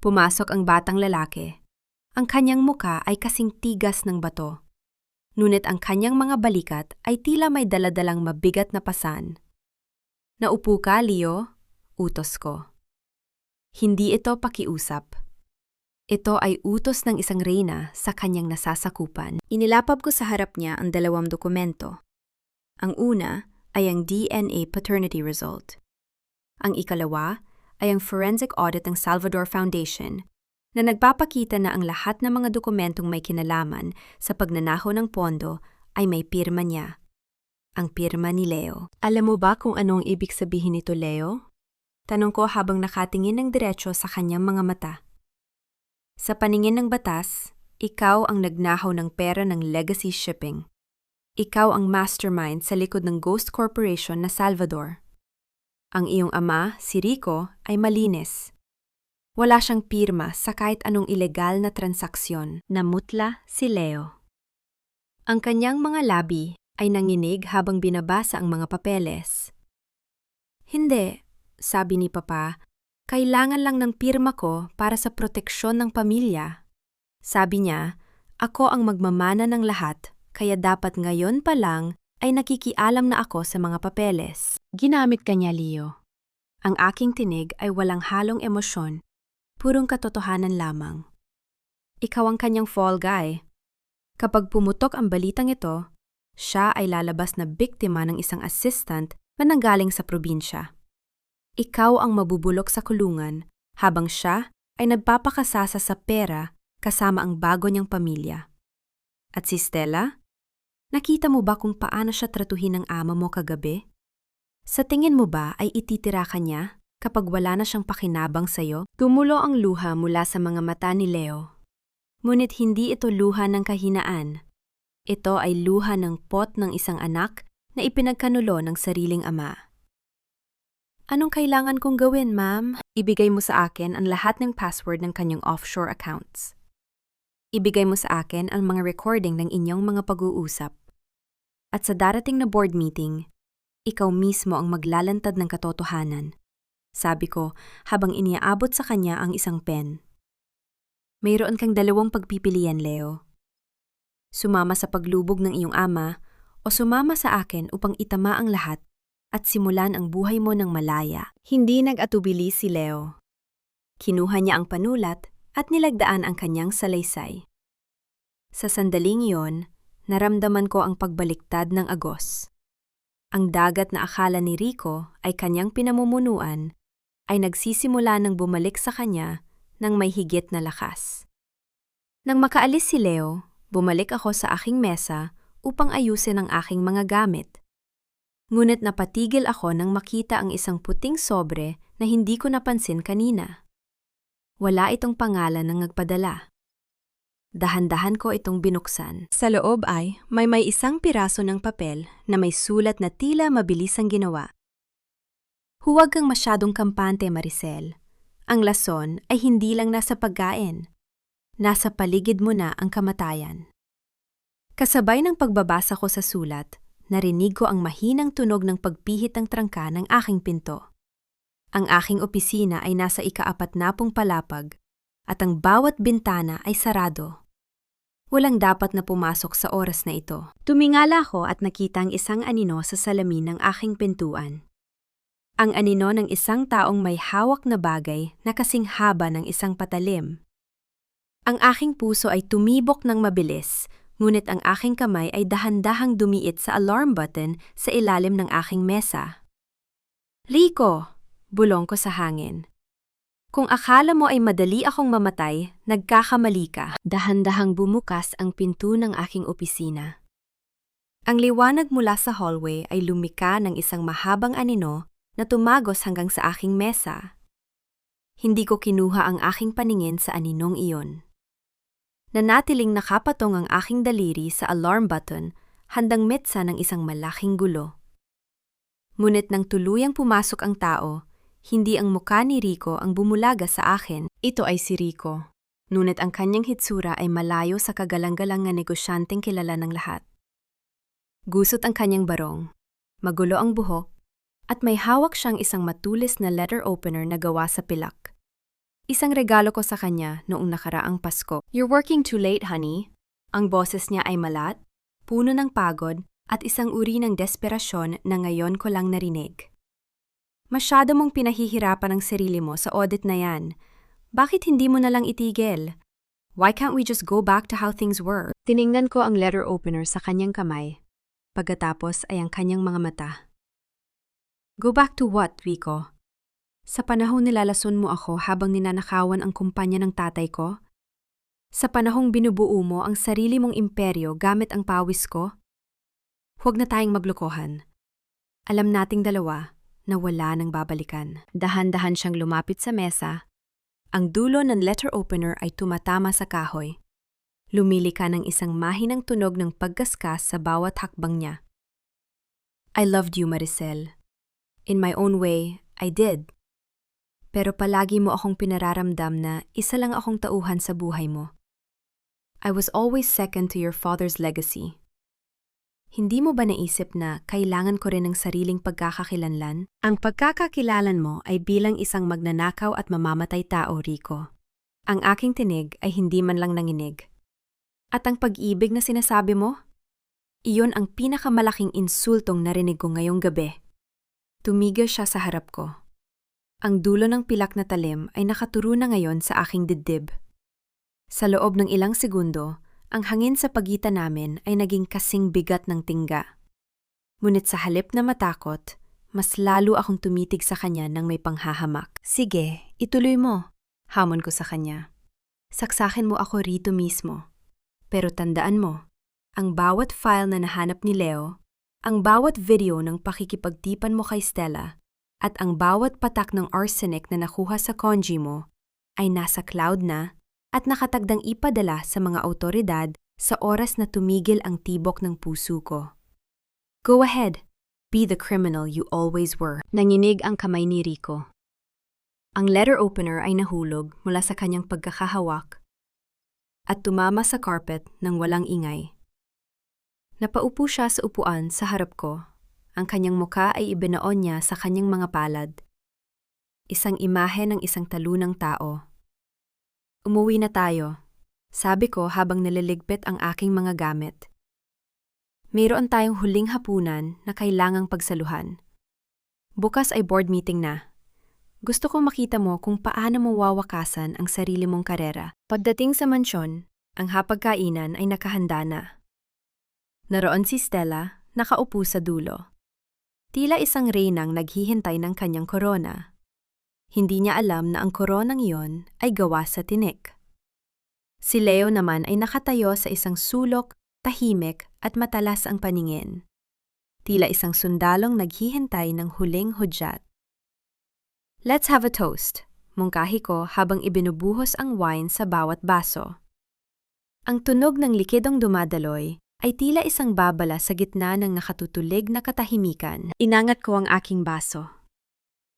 Pumasok ang batang lalaki. Ang kanyang muka ay kasing tigas ng bato. Ngunit ang kanyang mga balikat ay tila may daladalang mabigat na pasan. Naupo ka, Leo? Utos ko. Hindi ito pakiusap. Ito ay utos ng isang reyna sa kanyang nasasakupan. Inilapab ko sa harap niya ang dalawang dokumento. Ang una ay ang DNA paternity result. Ang ikalawa ay ang forensic audit ng Salvador Foundation na nagpapakita na ang lahat ng mga dokumentong may kinalaman sa pagnanakaw ng pondo ay may pirma niya. Ang pirma ni Leo. Alam mo ba kung anong ibig sabihin nito, Leo? Tanong ko habang nakatingin ng diretsyo sa kanyang mga mata. Sa paningin ng batas, ikaw ang nagnakaw ng pera ng legacy shipping. Ikaw ang mastermind sa likod ng Ghost Corporation na Salvador. Ang iyong ama, si Rico, ay malinis. Wala siyang pirma sa kahit anong ilegal na transaksyon. Namutla si Leo. Ang kanyang mga labi ay nanginig habang binabasa ang mga papeles. Hindi, sabi ni Papa, kailangan lang ng pirma ko para sa proteksyon ng pamilya. Sabi niya, ako ang magmamana ng lahat, kaya dapat ngayon pa lang ay nakikialam na ako sa mga papeles. Ginamit ka niya, Leo. Ang aking tinig ay walang halong emosyon, purong katotohanan lamang. Ikaw ang kanyang fall guy. Kapag pumutok ang balitang ito, siya ay lalabas na biktima ng isang assistant na nanggaling sa probinsya. Ikaw ang mabubulok sa kulungan habang siya ay nagpapakasasa sa pera kasama ang bago niyang pamilya. At si Stella? Nakita mo ba kung paano siya tratuhin ng ama mo kagabi? Sa tingin mo ba ay ititira ka niya kapag wala na siyang pakinabang sa'yo? Tumulo ang luha mula sa mga mata ni Leo. Ngunit hindi ito luha ng kahinaan. Ito ay luha ng pot ng isang anak na ipinagkanulo ng sariling ama. Anong kailangan kong gawin, ma'am? Ibigay mo sa akin ang lahat ng password ng kanyang offshore accounts. Ibigay mo sa akin ang mga recording ng inyong mga pag-uusap. At sa darating na board meeting, ikaw mismo ang maglalantad ng katotohanan. Sabi ko habang iniaabot sa kanya ang isang pen. Mayroon kang dalawang pagpipilian, Leo. Sumama sa paglubog ng iyong ama o sumama sa akin upang itama ang lahat at simulan ang buhay mo ng malaya. Hindi nag-atubili si Leo. Kinuha niya ang panulat at nilagdaan ang kanyang salaysay. Sa sandaling iyon, naramdaman ko ang pagbaliktad ng agos. Ang dagat na akala ni Rico ay kanyang pinamumunuan ay nagsisimula ng bumalik sa kanya ng may higit na lakas. Nang makaalis si Leo, bumalik ako sa aking mesa upang ayusin ang aking mga gamit. Ngunit napatigil ako nang makita ang isang puting sobre na hindi ko napansin kanina. Wala itong pangalan ng nagpadala. Dahan-dahan ko itong binuksan. Sa loob ay may isang piraso ng papel na may sulat na tila mabilis ang ginawa. Huwag kang masyadong kampante, Maricel. Ang lason ay hindi lang nasa pagkain. Nasa paligid mo na ang kamatayan. Kasabay ng pagbabasa ko sa sulat, narinig ko ang mahinang tunog ng pagpihit ng trangka ng aking pinto. Ang aking opisina ay nasa ika-40 palapag at ang bawat bintana ay sarado. Walang dapat na pumasok sa oras na ito. Tumingala ko at nakita ang isang anino sa salamin ng aking pintuan. Ang anino ng isang taong may hawak na bagay na kasing haba ng isang patalim. Ang aking puso ay tumibok ng mabilis, ngunit ang aking kamay ay dahan-dahang dumiit sa alarm button sa ilalim ng aking mesa. Rico! Bulong ko sa hangin. Kung akala mo ay madali akong mamatay, nagkakamali ka. Dahan-dahang bumukas ang pinto ng aking opisina. Ang liwanag mula sa hallway ay lumika ng isang mahabang anino na tumagos hanggang sa aking mesa. Hindi ko kinuha ang aking paningin sa aninong iyon. Nanatiling nakapatong ang aking daliri sa alarm button, handang metsa ng isang malaking gulo. Ngunit nang tuluyang pumasok ang tao, hindi ang mukha ni Rico ang bumulaga sa akin. Ito ay si Rico. Ngunit ang kanyang hitsura ay malayo sa kagalang-galang na negosyanteng kilala ng lahat. Gusot ang kanyang barong, magulo ang buhok, at may hawak siyang isang matulis na letter opener na gawa sa pilak. Isang regalo ko sa kanya noong nakaraang Pasko. You're working too late, honey. Ang boses niya ay malat, puno ng pagod, at isang uri ng desperasyon na ngayon ko lang narinig. Masyado mong pinahihirapan ang sarili mo sa audit na yan. Bakit hindi mo na lang itigil? Why can't we just go back to how things were? Tiningnan ko ang letter opener sa kanyang kamay. Pagkatapos ay ang kanyang mga mata. Go back to what, Rico? Sa panahong nilalason mo ako habang ninanakawan ang kumpanya ng tatay ko? Sa panahong binubuo mo ang sarili mong imperyo gamit ang pawis ko? Huwag na tayong maglokohan. Alam nating dalawa na wala nang babalikan. Dahan-dahan siyang lumapit sa mesa. Ang dulo ng letter opener ay tumatama sa kahoy. Lumili ka ng isang mahinang tunog ng paggaskas sa bawat hakbang niya. I loved you, Maricel. In my own way, I did. Pero palagi mo akong pinararamdam na isa lang akong tauhan sa buhay mo. I was always second to your father's legacy. Hindi mo ba naisip na kailangan ko rin ng sariling pagkakakilanlan? Ang pagkakakilalan mo ay bilang isang magnanakaw at mamamatay tao, Rico. Ang aking tinig ay hindi man lang nanginig. At ang pag-ibig na sinasabi mo? Iyon ang pinakamalaking insultong narinig ko ngayong gabi. Tumigil siya sa harap ko. Ang dulo ng pilak na talim ay nakaturo na ngayon sa aking dibdib. Sa loob ng ilang segundo, ang hangin sa pagitan namin ay naging kasing bigat ng tingga. Ngunit sa halip na matakot, mas lalo akong tumitig sa kanya nang may panghahamak. Sige, ituloy mo, hamon ko sa kanya. Saksakin mo ako rito mismo. Pero tandaan mo, ang bawat file na nahanap ni Leo, ang bawat video ng pakikipagtipan mo kay Stella, at ang bawat patak ng arsenic na nakuha sa konji mo ay nasa cloud na at nakatagdang ipadala sa mga awtoridad sa oras na tumigil ang tibok ng puso ko. Go ahead, be the criminal you always were. Nanginig ang kamay ni Rico. Ang letter opener ay nahulog mula sa kanyang pagkakahawak at tumama sa carpet ng walang ingay. Napaupo siya sa upuan sa harap ko. Ang kanyang muka ay ibinaon niya sa kanyang mga palad. Isang imahe ng isang talunang tao. Umuwi na tayo, sabi ko habang nililigpit ang aking mga gamit. Mayroon tayong huling hapunan na kailangang pagsaluhan. Bukas ay board meeting na. Gusto kong makita mo kung paano mo wawakasan ang sarili mong karera. Pagdating sa mansyon, ang hapagkainan ay nakahanda na. Naroon si Stella, nakaupo sa dulo. Tila isang reynang naghihintay ng kanyang korona. Hindi niya alam na ang koronang iyon ay gawa sa tinik. Si Leo naman ay nakatayo sa isang sulok, tahimik at matalas ang paningin. Tila isang sundalong naghihintay ng huling hudyat. Let's have a toast, mungkahi ko habang ibinubuhos ang wine sa bawat baso. Ang tunog ng likidong dumadaloy ay tila isang babala sa gitna ng nakatutulig na katahimikan. Inangat ko ang aking baso.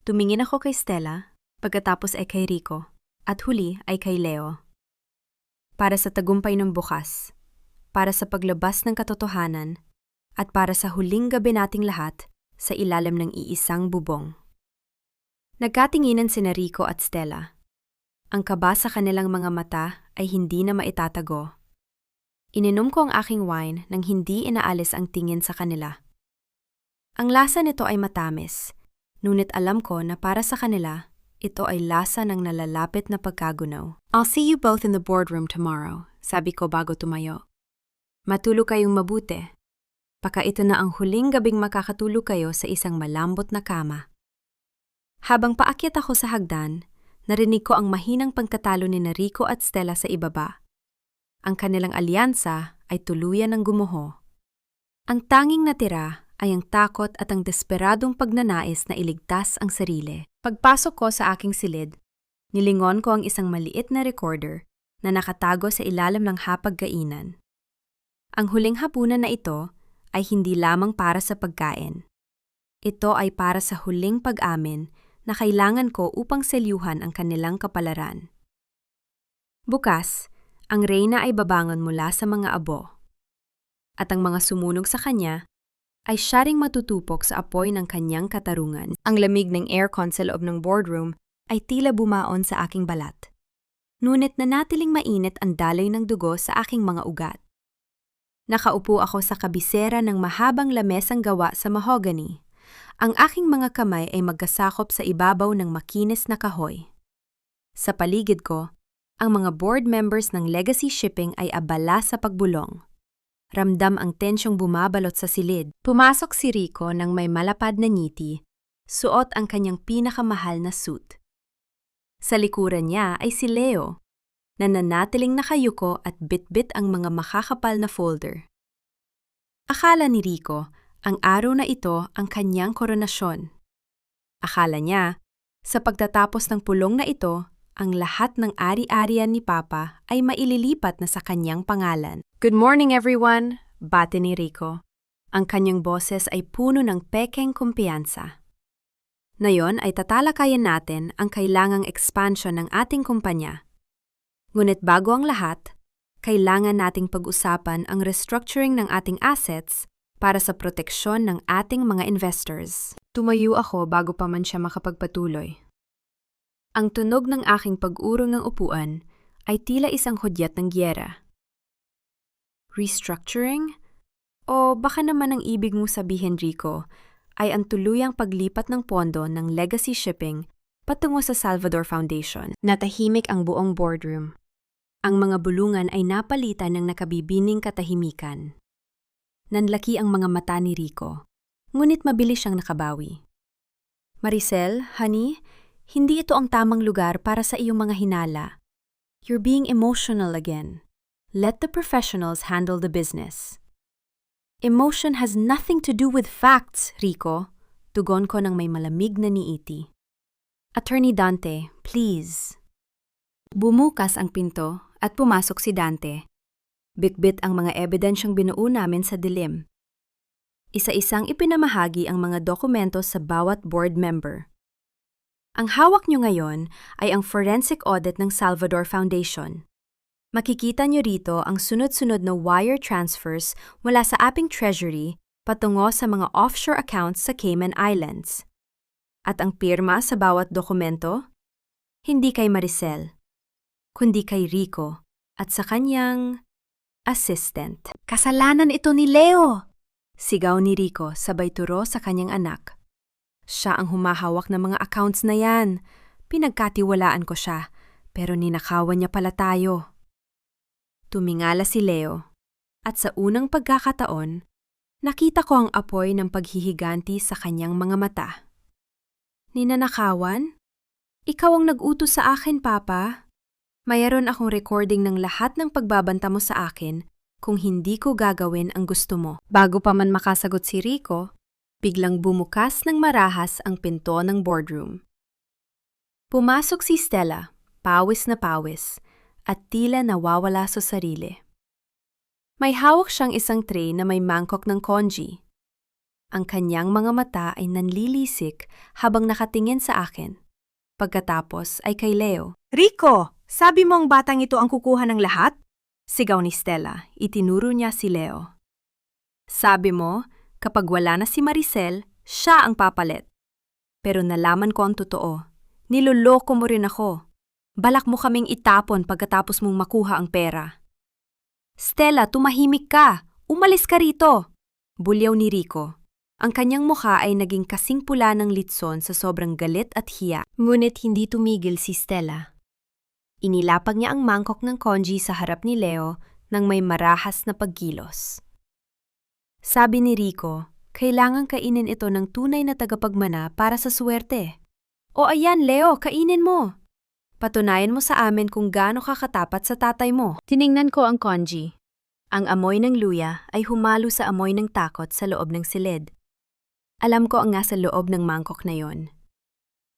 Tumingin ako kay Stella, pagkatapos ay kay Rico, at huli ay kay Leo. Para sa tagumpay ng bukas, para sa paglabas ng katotohanan, at para sa huling gabi nating lahat sa ilalim ng iisang bubong. Nagkatinginan sina Rico at Stella. Ang kaba sa kanilang mga mata ay hindi na maitatago. Ininom ko ang aking wine nang hindi inaalis ang tingin sa kanila. Ang lasa nito ay matamis, ngunit alam ko na para sa kanila, ito ay lasa ng nalalapit na pagkagunaw. I'll see you both in the boardroom tomorrow, sabi ko bago tumayo. Matulog kayong mabuti. Baka ito na ang huling gabing makakatulog kayo sa isang malambot na kama. Habang paakyat ako sa hagdan, narinig ko ang mahinang pagtatalo ni Rico at Stella sa ibaba. Ang kanilang alyansa ay tuluyan ng gumuho. Ang tanging natira ay ang takot at ang desperadong pagnanais na iligtas ang sarili. Pagpasok ko sa aking silid, nilingon ko ang isang maliit na recorder na nakatago sa ilalim ng hapagkainan. Ang huling hapunan na ito ay hindi lamang para sa pagkain. Ito ay para sa huling pag-amin na kailangan ko upang selyuhan ang kanilang kapalaran. Bukas, ang reyna ay babangon mula sa mga abo. At ang mga sumunog sa kanya ay siya ring matutupok sa apoy ng kanyang katarungan. Ang lamig ng aircon sa loob ng boardroom ay tila bumaon sa aking balat. Ngunit nanatiling mainit ang daloy ng dugo sa aking mga ugat. Nakaupo ako sa kabisera ng mahabang lamesang gawa sa mahogany. Ang aking mga kamay ay magkasakop sa ibabaw ng makinis na kahoy. Sa paligid ko, ang mga board members ng Legacy Shipping ay abala sa pagbulong. Ramdam ang tensyong bumabalot sa silid. Pumasok si Rico nang may malapad na ngiti, suot ang kanyang pinakamahal na suit. Sa likuran niya ay si Leo, na nanatiling nakayuko at bitbit ang mga makakapal na folder. Akala ni Rico, ang araw na ito ang kanyang koronasyon. Akala niya, sa pagtatapos ng pulong na ito, ang lahat ng ari-arian ni Papa ay maililipat na sa kanyang pangalan. Good morning everyone, bati ni Rico. Ang kanyang boses ay puno ng pekeng kumpiyansa. Ngayon ay tatalakayan natin ang kailangang expansion ng ating kumpanya. Ngunit bago ang lahat, kailangan nating pag-usapan ang restructuring ng ating assets para sa proteksyon ng ating mga investors. Tumayo ako bago pa man siya makapagpatuloy. Ang tunog ng aking pag-urong ng upuan ay tila isang hudyat ng giyera. Restructuring? O baka naman ang ibig mong sabihin, Rico, ay ang tuluyang paglipat ng pondo ng Legacy Shipping patungo sa Salvador Foundation. Natahimik ang buong boardroom. Ang mga bulungan ay napalitan ng nakabibining katahimikan. Nanlaki ang mga mata ni Rico, ngunit mabilis siyang nakabawi. Maricel, honey, hindi ito ang tamang lugar para sa iyong mga hinala. You're being emotional again. Let the professionals handle the business. Emotion has nothing to do with facts, Rico. Tugon ko ng may malamig na niiti. Attorney Dante, please. Bumukas ang pinto at pumasok si Dante. Bitbit ang mga ebidensyang binuo namin sa dilim. Isa-isang ipinamahagi ang mga dokumento sa bawat board member. Ang hawak nyo ngayon ay ang forensic audit ng Salvador Foundation. Makikita nyo rito ang sunod-sunod na wire transfers mula sa ating treasury patungo sa mga offshore accounts sa Cayman Islands. At ang pirma sa bawat dokumento, hindi kay Maricel, kundi kay Rico at sa kanyang assistant. Kasalanan ito ni Leo! Sigaw ni Rico sabay turo sa kanyang anak. Siya ang humahawak ng mga accounts na yan. Pinagkatiwalaan ko siya, pero ninakawan niya pala tayo. Tumingala si Leo, at sa unang pagkakataon, nakita ko ang apoy ng paghihiganti sa kanyang mga mata. Ninanakawan? Ikaw ang nag-utos sa akin, Papa. Mayroon akong recording ng lahat ng pagbabanta mo sa akin kung hindi ko gagawin ang gusto mo. Bago pa man makasagot si Rico, biglang bumukas ng marahas ang pinto ng boardroom. Pumasok si Stella, pawis na pawis, at tila nawawala sa sarili. May hawak siyang isang tray na may mangkok ng congee. Ang kanyang mga mata ay nanlilisik habang nakatingin sa akin. Pagkatapos ay kay Leo. Rico, sabi mo ang batang ito ang kukuha ng lahat? Sigaw ni Stella, itinuro niya si Leo. Sabi mo, kapag wala na si Maricel, siya ang papalit. Pero nalaman ko ang totoo. Niloloko mo rin ako. Balak mo kaming itapon pagkatapos mong makuha ang pera. Stella, tumahimik ka! Umalis ka rito! Bulyaw ni Rico. Ang kanyang mukha ay naging kasing pula ng litson sa sobrang galit at hiya. Ngunit hindi tumigil si Stella. Inilapag niya ang mangkok ng congee sa harap ni Leo nang may marahas na pagkilos. Sabi ni Rico, kailangang kainin ito ng tunay na tagapagmana para sa swerte. O ayan, Leo, kainin mo! Patunayan mo sa amin kung gaano ka katapat sa tatay mo. Tiningnan ko ang congee. Ang amoy ng luya ay humalo sa amoy ng takot sa loob ng silid. Alam ko ang nasa loob ng mangkok na yon.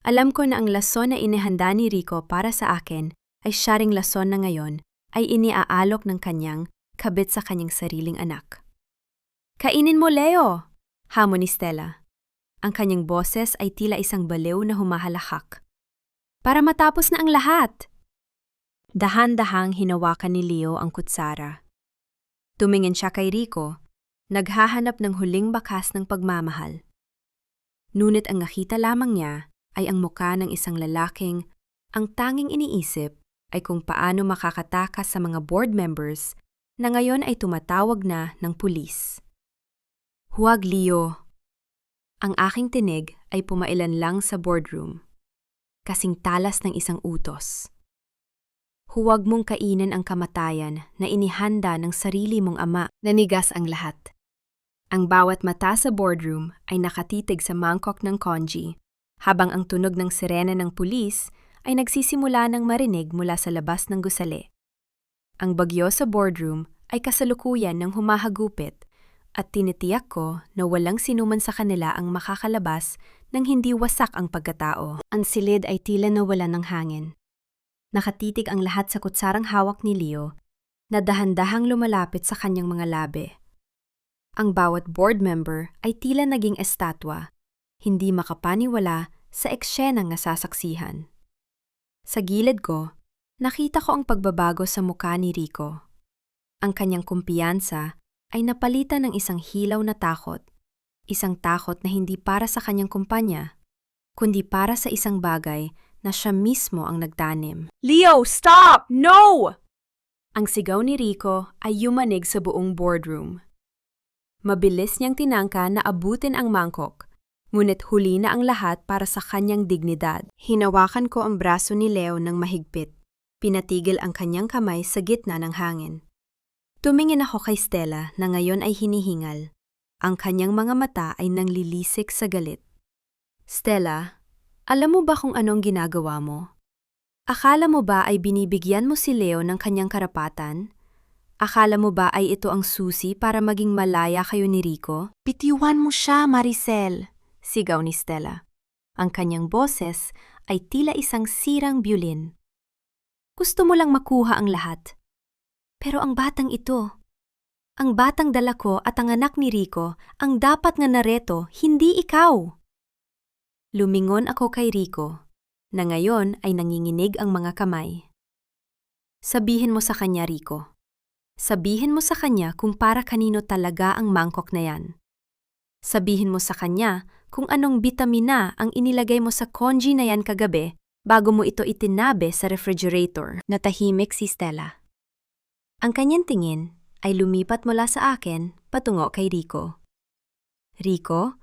Alam ko na ang lason na inihanda ni Rico para sa akin ay siya ring lason na ngayon ay iniaalok ng kanyang kabit sa kanyang sariling anak. Kainin mo, Leo! Hamon ni Stella. Ang kanyang boses ay tila isang baliw na humahalakak. Para matapos na ang lahat! Dahan-dahang hinawakan ni Leo ang kutsara. Tumingin siya kay Rico, naghahanap ng huling bakas ng pagmamahal. Ngunit ang nakita lamang niya ay ang muka ng isang lalaking ang tanging iniisip ay kung paano makakatakas sa mga board members na ngayon ay tumatawag na ng pulis. Huwag, Leo! Ang aking tinig ay pumailan lang sa boardroom. Kasing talas ng isang utos. Huwag mong kainin ang kamatayan na inihanda ng sarili mong ama. Nanigas ang lahat. Ang bawat mata sa boardroom ay nakatitig sa mangkok ng congee, habang ang tunog ng sirena ng pulis ay nagsisimula ng marinig mula sa labas ng gusali. Ang bagyo sa boardroom ay kasalukuyan ng humahagupit at tinitiyak ko na walang sinuman sa kanila ang makakalabas nang hindi wasak ang pagkatao. Ang silid ay tila nawala ng hangin. Nakatitig ang lahat sa kutsarang hawak ni Leo na dahan-dahang lumalapit sa kanyang mga labi. Ang bawat board member ay tila naging estatwa, hindi makapaniwala sa eksenang nasasaksihan. Sa gilid ko, nakita ko ang pagbabago sa mukha ni Rico. Ang kanyang kumpiyansa ay napalitan ng isang hilaw na takot. Isang takot na hindi para sa kanyang kumpanya, kundi para sa isang bagay na siya mismo ang nagtanim. Leo, stop! No! Ang sigaw ni Rico ay yumanig sa buong boardroom. Mabilis niyang tinangka na abutin ang mangkok, ngunit huli na ang lahat para sa kanyang dignidad. Hinawakan ko ang braso ni Leo ng mahigpit. Pinatigil ang kanyang kamay sa gitna ng hangin. Tumingin ako kay Stella na ngayon ay hinihingal. Ang kanyang mga mata ay nanglilisik sa galit. Stella, alam mo ba kung anong ginagawa mo? Akala mo ba ay binibigyan mo si Leo ng kanyang karapatan? Akala mo ba ay ito ang susi para maging malaya kayo ni Rico? Bitiwan mo siya, Maricel, sigaw ni Stella. Ang kanyang boses ay tila isang sirang biolin. Gusto mo lang makuha ang lahat. Pero ang batang ito, ang batang dala ko at ang anak ni Rico, ang dapat nga nareto, hindi ikaw. Lumingon ako kay Rico, na ngayon ay nanginginig ang mga kamay. Sabihin mo sa kanya, Rico. Sabihin mo sa kanya kung para kanino talaga ang mangkok na yan. Sabihin mo sa kanya kung anong bitamina ang inilagay mo sa congee na yan kagabi bago mo ito itinabi sa refrigerator. Natahimik si Stella. Ang kanyang tingin ay lumipat mula sa akin patungo kay Rico. Rico,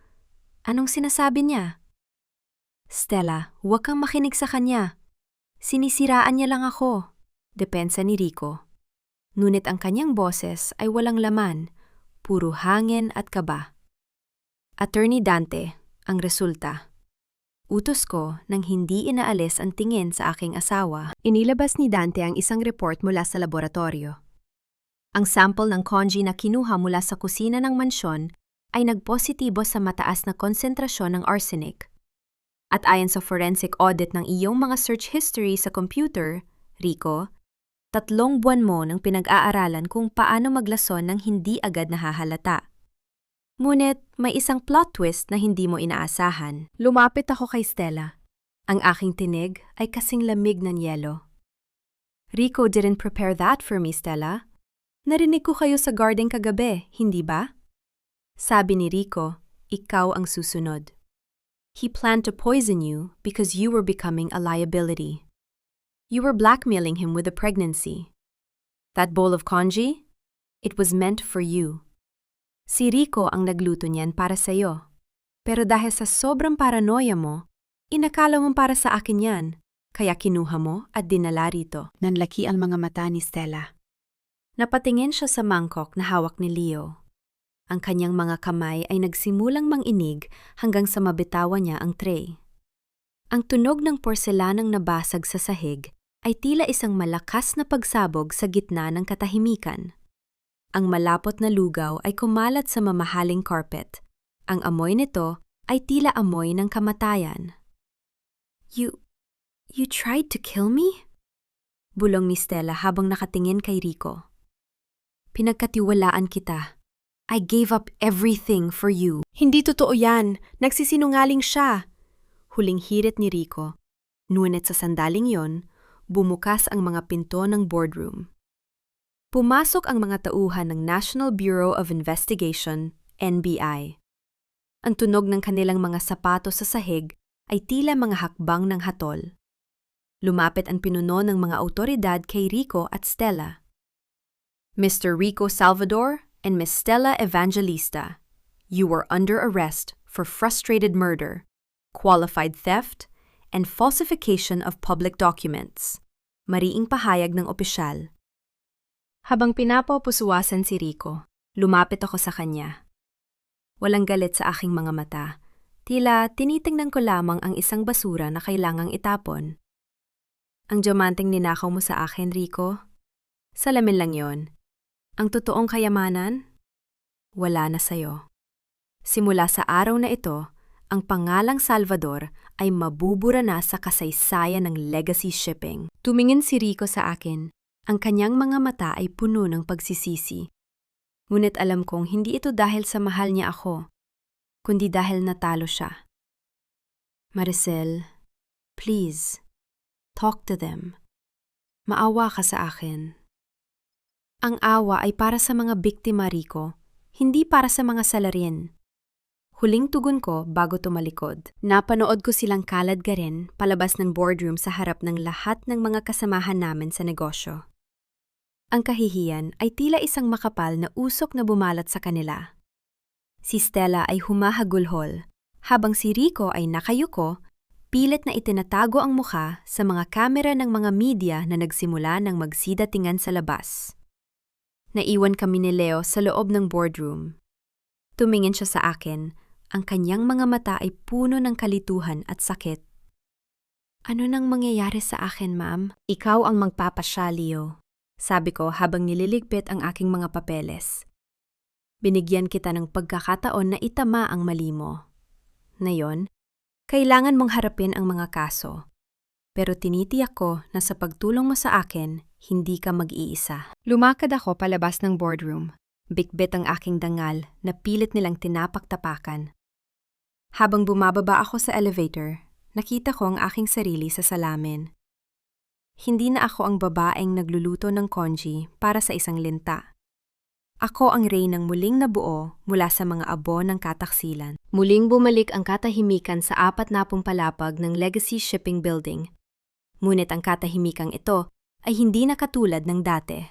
anong sinasabi niya? Stella, huwag kang makinig sa kanya. Sinisiraan niya lang ako. Depensa ni Rico. Ngunit ang kanyang boses ay walang laman, puro hangin at kaba. Attorney Dante, ang resulta. Utos ko nang hindi inaalis ang tingin sa aking asawa. Inilabas ni Dante ang isang report mula sa laboratorio. Ang sample ng congee na kinuha mula sa kusina ng mansyon ay nagpositibo sa mataas na konsentrasyon ng arsenic. At ayon sa forensic audit ng iyong mga search history sa computer, Rico, 3 buwan mo nang pinag-aaralan kung paano maglason ng hindi agad nahahalata. Ngunit may isang plot twist na hindi mo inaasahan. Lumapit ako kay Stella. Ang aking tinig ay kasing lamig ng yelo. Rico didn't prepare that for me, Stella. Narinig ko kayo sa garden kagabi, hindi ba? Sabi ni Rico, ikaw ang susunod. He planned to poison you because you were becoming a liability. You were blackmailing him with a pregnancy. That bowl of congee? It was meant for you. Si Rico ang nagluto niyan para sa'yo. Pero dahil sa sobrang paranoia mo, inakala mo para sa akin yan, kaya kinuha mo at dinala rito. Nanlaki ang mga mata ni Stella. Napatingin siya sa mangkok na hawak ni Leo. Ang kanyang mga kamay ay nagsimulang manginig hanggang sa mabitawan niya ang tray. Ang tunog ng porselanang nabasag sa sahig ay tila isang malakas na pagsabog sa gitna ng katahimikan. Ang malapot na lugaw ay kumalat sa mamahaling carpet. Ang amoy nito ay tila amoy ng kamatayan. You tried to kill me? Bulong ni Stella habang nakatingin kay Rico. Pinagkatiwalaan kita. I gave up everything for you. Hindi totoo yan. Nagsisinungaling siya. Huling hirit ni Rico. Ngunit sa sandaling yon, bumukas ang mga pinto ng boardroom. Pumasok ang mga tauhan ng National Bureau of Investigation, NBI. Ang tunog ng kanilang mga sapatos sa sahig ay tila mga hakbang ng hatol. Lumapit ang pinuno ng mga awtoridad kay Rico at Stella. Mr. Rico Salvador and Miss Stella Evangelista, you were under arrest for frustrated murder, qualified theft, and falsification of public documents. Mariing pahayag ng opisyal. Habang pinapapusuwasan si Rico, lumapit ako sa kanya. Walang galit sa aking mga mata. Tila tinitingnan ko lamang ang isang basura na kailangang itapon. Ang diamanteng ninakaw mo sa akin, Rico? Salamin lang yon. Ang totoong kayamanan? Wala na sa'yo. Simula sa araw na ito, ang pangalang Salvador ay mabubura na sa kasaysayan ng legacy shipping. Tumingin si Rico sa akin. Ang kanyang mga mata ay puno ng pagsisisi. Ngunit alam kong hindi ito dahil sa mahal niya ako, kundi dahil natalo siya. Maricel, please, talk to them. Maawa ka sa akin. Ang awa ay para sa mga biktima, Rico, hindi para sa mga salarin. Huling tugon ko bago tumalikod. Napanood ko silang kalad-garin palabas ng boardroom sa harap ng lahat ng mga kasamahan namin sa negosyo. Ang kahihiyan ay tila isang makapal na usok na bumalat sa kanila. Si Stella ay humahagulhol, habang si Rico ay nakayuko, pilit na itinatago ang mukha sa mga kamera ng mga media na nagsimula ng magsidatingan sa labas. Naiwan kami ni Leo sa loob ng boardroom. Tumingin siya sa akin, ang kanyang mga mata ay puno ng kalituhan at sakit. Ano nang mangyayari sa akin, ma'am? Ikaw ang magpapasya, Leo. sabi ko habang nililigpit ang aking mga papeles. Binigyan kita ng pagkakataon na itama ang mali mo. Ngayon, kailangan mong harapin ang mga kaso. Pero tinitiyak ko na sa pagtulong mo sa akin, hindi ka mag-iisa. Lumakad ako palabas ng boardroom. Bikbit ang aking dangal na pilit nilang tinapak-tapakan. Habang bumababa ako sa elevator, nakita ko ang aking sarili sa salamin. Hindi na ako ang babaeng nagluluto ng congee para sa isang linta. Ako ang reynang muling nabuo mula sa mga abo ng kataksilan. Muling bumalik ang katahimikan sa 40 palapag ng Legacy Shipping Building. Ngunit ang katahimikang ito ay hindi na katulad ng dati.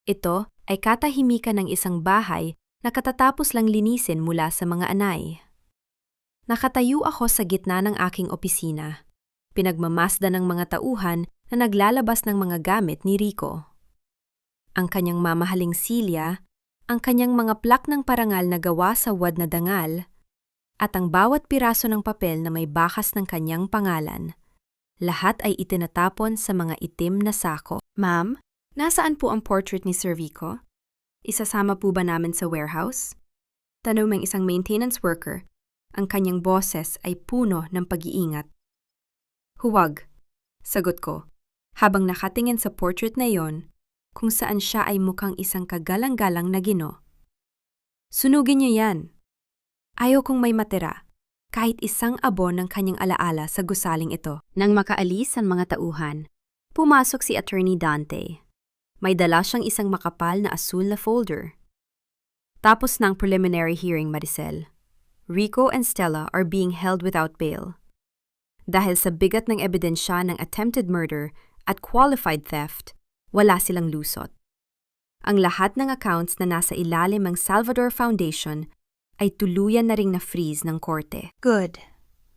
Ito ay katahimikan ng isang bahay na katatapos lang linisin mula sa mga anay. Nakatayo ako sa gitna ng aking opisina. Pinagmamasdan ng mga tauhan na naglalabas ng mga gamit ni Rico. Ang kanyang mamahaling silya, ang kanyang mga plak ng parangal na gawa sa wad na dangal, at ang bawat piraso ng papel na may bakas ng kanyang pangalan. Lahat ay itinatapon sa mga itim na sako. Ma'am, nasaan po ang portrait ni Sir Rico? Isasama po ba namin sa warehouse? Tanong ng isang maintenance worker. Ang kanyang boses ay puno ng pag-iingat. Huwag, sagot ko, habang nakatingin sa portrait na iyon, kung saan siya ay mukhang isang kagalang-galang na Gino. Sunugin niyo yan. Ayaw kong may matira, kahit isang abo ng kanyang alaala sa gusaling ito. Nang makaalis ang mga tauhan, pumasok si Attorney Dante. May dala siyang isang makapal na asul na folder. Tapos ng preliminary hearing, Maricel. Rico and Stella are being held without bail. Dahil sa bigat ng ebidensya ng attempted murder at qualified theft, wala silang lusot. Ang lahat ng accounts na nasa ilalim ng Salvador Foundation ay tuluyan na ring na-freeze ng korte. Good.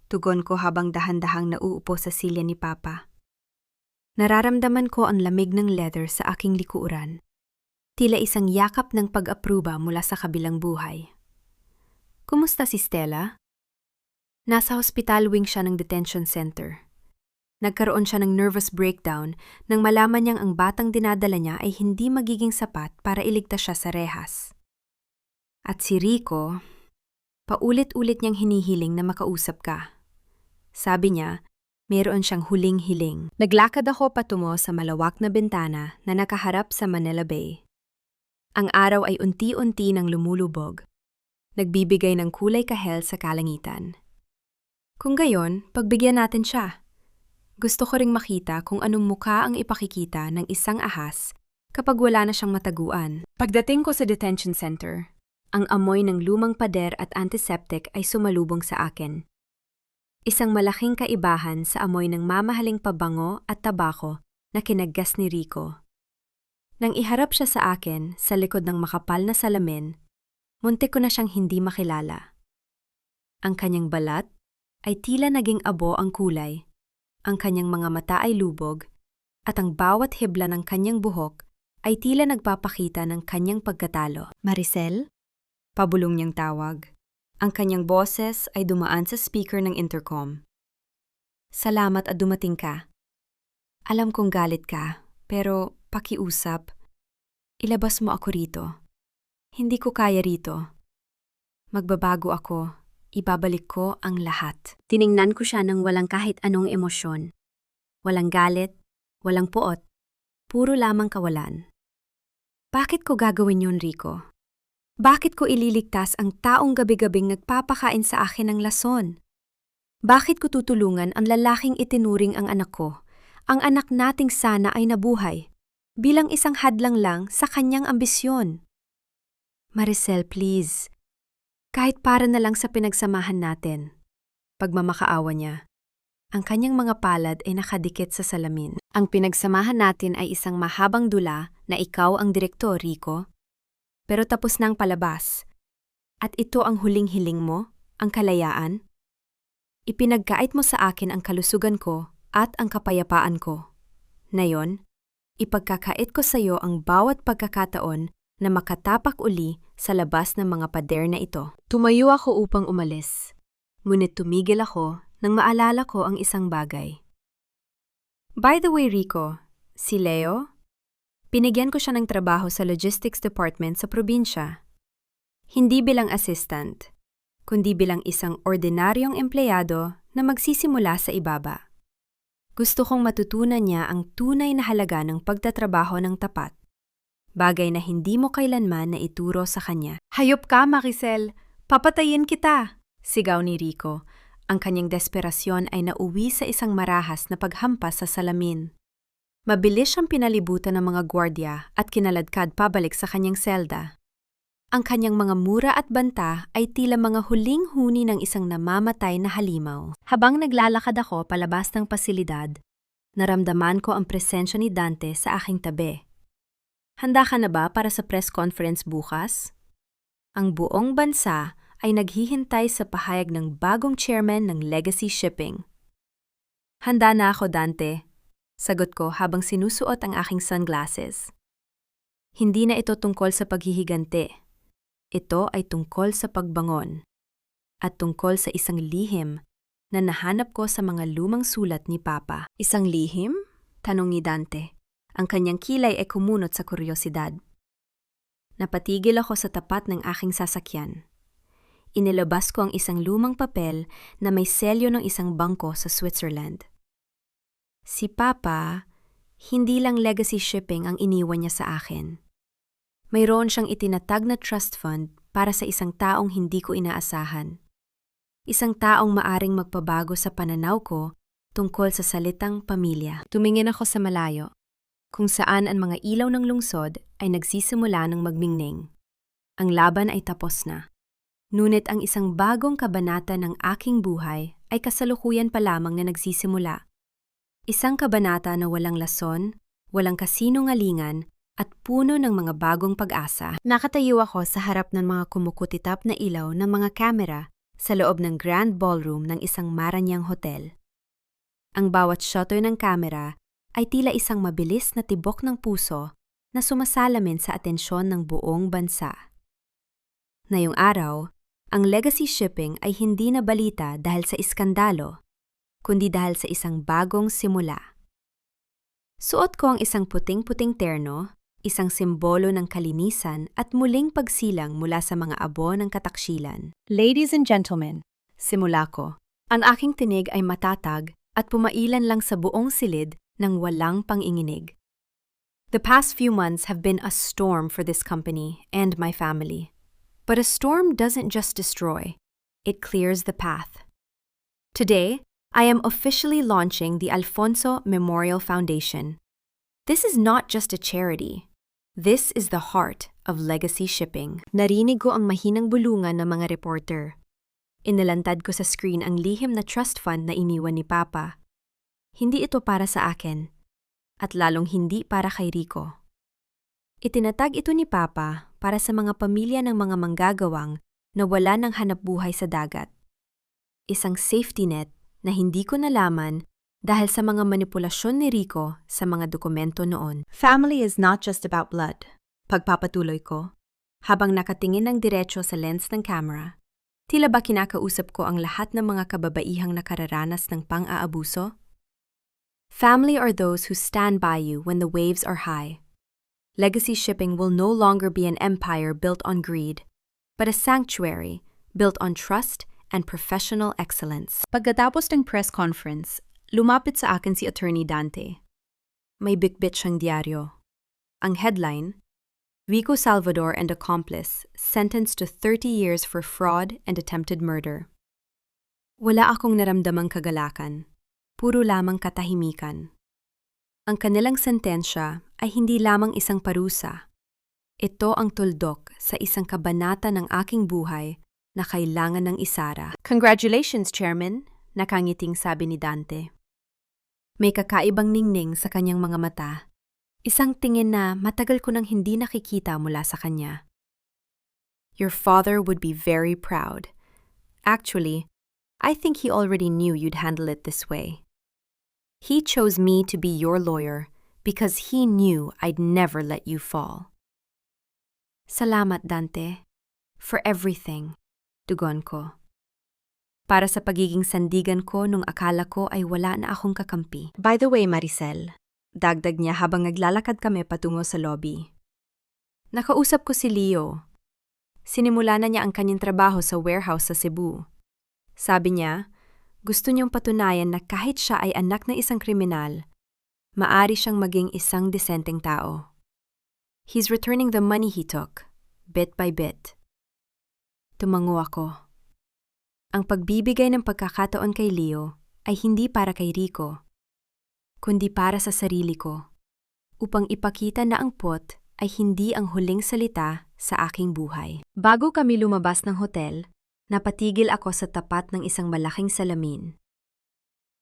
Tugon ko habang dahan-dahang nauupo sa silya ni Papa. Nararamdaman ko ang lamig ng leather sa aking likuran. Tila isang yakap ng pag-apruba mula sa kabilang buhay. Kumusta si Stella? Nasa hospital wing siya ng detention center. Nagkaroon siya ng nervous breakdown nang malaman niyang ang batang dinadala niya ay hindi magiging sapat para iligtas siya sa rehas. At si Rico, paulit-ulit niyang hinihiling na makausap ka. Sabi niya, mayroon siyang huling hiling. Naglakad ako patungo sa malawak na bintana na nakaharap sa Manila Bay. Ang araw ay unti-unti nang lumulubog. Nagbibigay ng kulay kahel sa kalangitan. Kung gayon, pagbigyan natin siya. Gusto ko ring makita kung anong mukha ang ipakikita ng isang ahas kapag wala na siyang mataguan. Pagdating ko sa detention center, ang amoy ng lumang pader at antiseptic ay sumalubong sa akin. Isang malaking kaibahan sa amoy ng mamahaling pabango at tabako na kinaggas ni Rico. Nang iharap siya sa akin sa likod ng makapal na salamin, muntik ko na siyang hindi makilala. Ang kanyang balat ay tila naging abo ang kulay, ang kanyang mga mata ay lubog, at ang bawat hibla ng kanyang buhok ay tila nagpapakita ng kanyang pagkatalo. Maricel? Pabulong niyang tawag. Ang kanyang boses ay dumaan sa speaker ng intercom. Salamat at dumating ka. Alam kong galit ka, pero pakiusap. Ilabas mo ako rito. Hindi ko kaya rito. Magbabago ako. Ibabalik ko ang lahat. Tiningnan ko siya ng walang kahit anong emosyon. Walang galit, walang puot. Puro lamang kawalan. Bakit ko gagawin yun, Rico? Bakit ko ililigtas ang taong gabi-gabing nagpapakain sa akin ng lason? Bakit ko tutulungan ang lalaking itinuring ang anak ko, ang anak nating sana ay nabuhay, bilang isang hadlang lang sa kanyang ambisyon? Maricel, please. Kahit para na lang sa pinagsamahan natin. Pagmamakaawa niya. Ang kanyang mga palad ay nakadikit sa salamin. Ang pinagsamahan natin ay isang mahabang dula na ikaw ang direktor, Rico. Pero tapos nang palabas. At ito ang huling hiling mo, ang kalayaan. Ipinagkait mo sa akin ang kalusugan ko at ang kapayapaan ko. Ngayon, ipagkakait ko sa iyo ang bawat pagkakataon na makatapak uli sa labas ng mga pader na ito. Tumayo ako upang umalis. Ngunit tumigil ako nang maalala ko ang isang bagay. By the way, Rico, si Leo? Pinigyan ko siya ng trabaho sa logistics department sa probinsya. Hindi bilang assistant, kundi bilang isang ordinaryong empleyado na magsisimula sa ibaba. Gusto kong matutunan niya ang tunay na halaga ng pagtatrabaho ng tapat, bagay na hindi mo kailanman na ituro sa kanya. Hayop ka, Maricel! Papatayin kita! Sigaw ni Rico. Ang kanyang desperasyon ay nauwi sa isang marahas na paghampas sa salamin. Mabilis siyang pinalibutan ng mga gwardya at kinaladkad pabalik sa kanyang selda. Ang kanyang mga mura at banta ay tila mga huling huni ng isang namamatay na halimaw. Habang naglalakad ako palabas ng pasilidad, naramdaman ko ang presensya ni Dante sa aking tabi. Handa ka na ba para sa press conference bukas? Ang buong bansa ay naghihintay sa pahayag ng bagong chairman ng Legacy Shipping. Handa na ako, Dante. Sagot ko habang sinusuot ang aking sunglasses. Hindi na ito tungkol sa paghihigante. Ito ay tungkol sa pagbangon. At tungkol sa isang lihim na nahanap ko sa mga lumang sulat ni Papa. Isang lihim? Tanong ni Dante. Ang kanyang kilay ay kumunot sa kuryosidad. Napatigil ako sa tapat ng aking sasakyan. Inilabas ko ang isang lumang papel na may selyo ng isang bangko sa Switzerland. Si Papa, hindi lang Legacy Shipping ang iniwan niya sa akin. Mayroon siyang itinatag na trust fund para sa isang taong hindi ko inaasahan. Isang taong maaring magpabago sa pananaw ko tungkol sa salitang pamilya. Tumingin ako sa malayo, kung saan ang mga ilaw ng lungsod ay nagsisimula ng magmingning. Ang laban ay tapos na. Ngunit ang isang bagong kabanata ng aking buhay ay kasalukuyan pa lamang na nagsisimula. Isang kabanata na walang lason, walang kasinungalingan, at puno ng mga bagong pag-asa. Nakatayo ako sa harap ng mga kumukutitap na ilaw ng mga kamera sa loob ng grand ballroom ng isang Maranyang hotel. Ang bawat shutter ng kamera ay tila isang mabilis na tibok ng puso na sumasalamin sa atensyon ng buong bansa. Ngayong araw, ang Legacy Shipping ay hindi na balita dahil sa iskandalo, kundi dahil sa isang bagong simula. Suot ko ang isang puting-puting terno, isang simbolo ng kalinisan at muling pagsilang mula sa mga abo ng kataksilan. Ladies and gentlemen, simula ko. Ang aking tinig ay matatag at pumailan lang sa buong silid ng walang panginginig. The past few months have been a storm for this company and my family. But a storm doesn't just destroy, it clears the path. Today, I am officially launching the Alfonso Memorial Foundation. This is not just a charity. This is the heart of Legacy Shipping. Narinig ko ang mahinang bulungan ng mga reporter. Inilantad ko sa screen ang lihim na trust fund na iniwan ni Papa. Hindi ito para sa akin, at lalong hindi para kay Rico. Itinatag ito ni Papa para sa mga pamilya ng mga manggagawang na wala ng hanapbuhay sa dagat. Isang safety net na hindi ko nalaman dahil sa mga manipulasyon ni Rico sa mga dokumento noon. Family is not just about blood. Pagpapatuloy ko, habang nakatingin ng diretso sa lens ng camera, tila ba kinakausap ko ang lahat ng mga kababaihang nakararanas ng pang-aabuso? Family are those who stand by you when the waves are high. Legacy Shipping will no longer be an empire built on greed, but a sanctuary built on trust and professional excellence. Pagkatapos ng press conference, lumapit sa akin si Attorney Dante. May bitbit siyang diaryo. Ang headline, Rico Salvador and accomplice sentenced to 30 years for fraud and attempted murder. Wala akong naramdamang kagalakan, puro lamang katahimikan. Ang kanilang sentensya ay hindi lamang isang parusa. Ito ang tuldok sa isang kabanata ng aking buhay na kailangan ng isara. Congratulations, Chairman, nakangiting sabi ni Dante. May kakaibang ningning sa kanyang mga mata. Isang tingin na matagal ko nang hindi nakikita mula sa kanya. Your father would be very proud. Actually, I think he already knew you'd handle it this way. He chose me to be your lawyer because he knew I'd never let you fall. Salamat, Dante, for everything, tugon ko. Para sa pagiging sandigan ko nung akala ko ay wala na akong kakampi. By the way, Maricel, Dagdag niya habang naglalakad kami patungo sa lobby. Nakausap ko si Leo. Sinimula na niya ang kanyang trabaho sa warehouse sa Cebu. Sabi niya, gusto niyang patunayan na kahit siya ay anak ng isang kriminal, maari siyang maging isang disenteng tao. He's returning the money he took, bit by bit. Tumango ako. Ang pagbibigay ng pagkakataon kay Leo ay hindi para kay Rico, kundi para sa sarili ko, upang ipakita na ang pot ay hindi ang huling salita sa aking buhay. Bago kami lumabas ng hotel, napatigil ako sa tapat ng isang malaking salamin.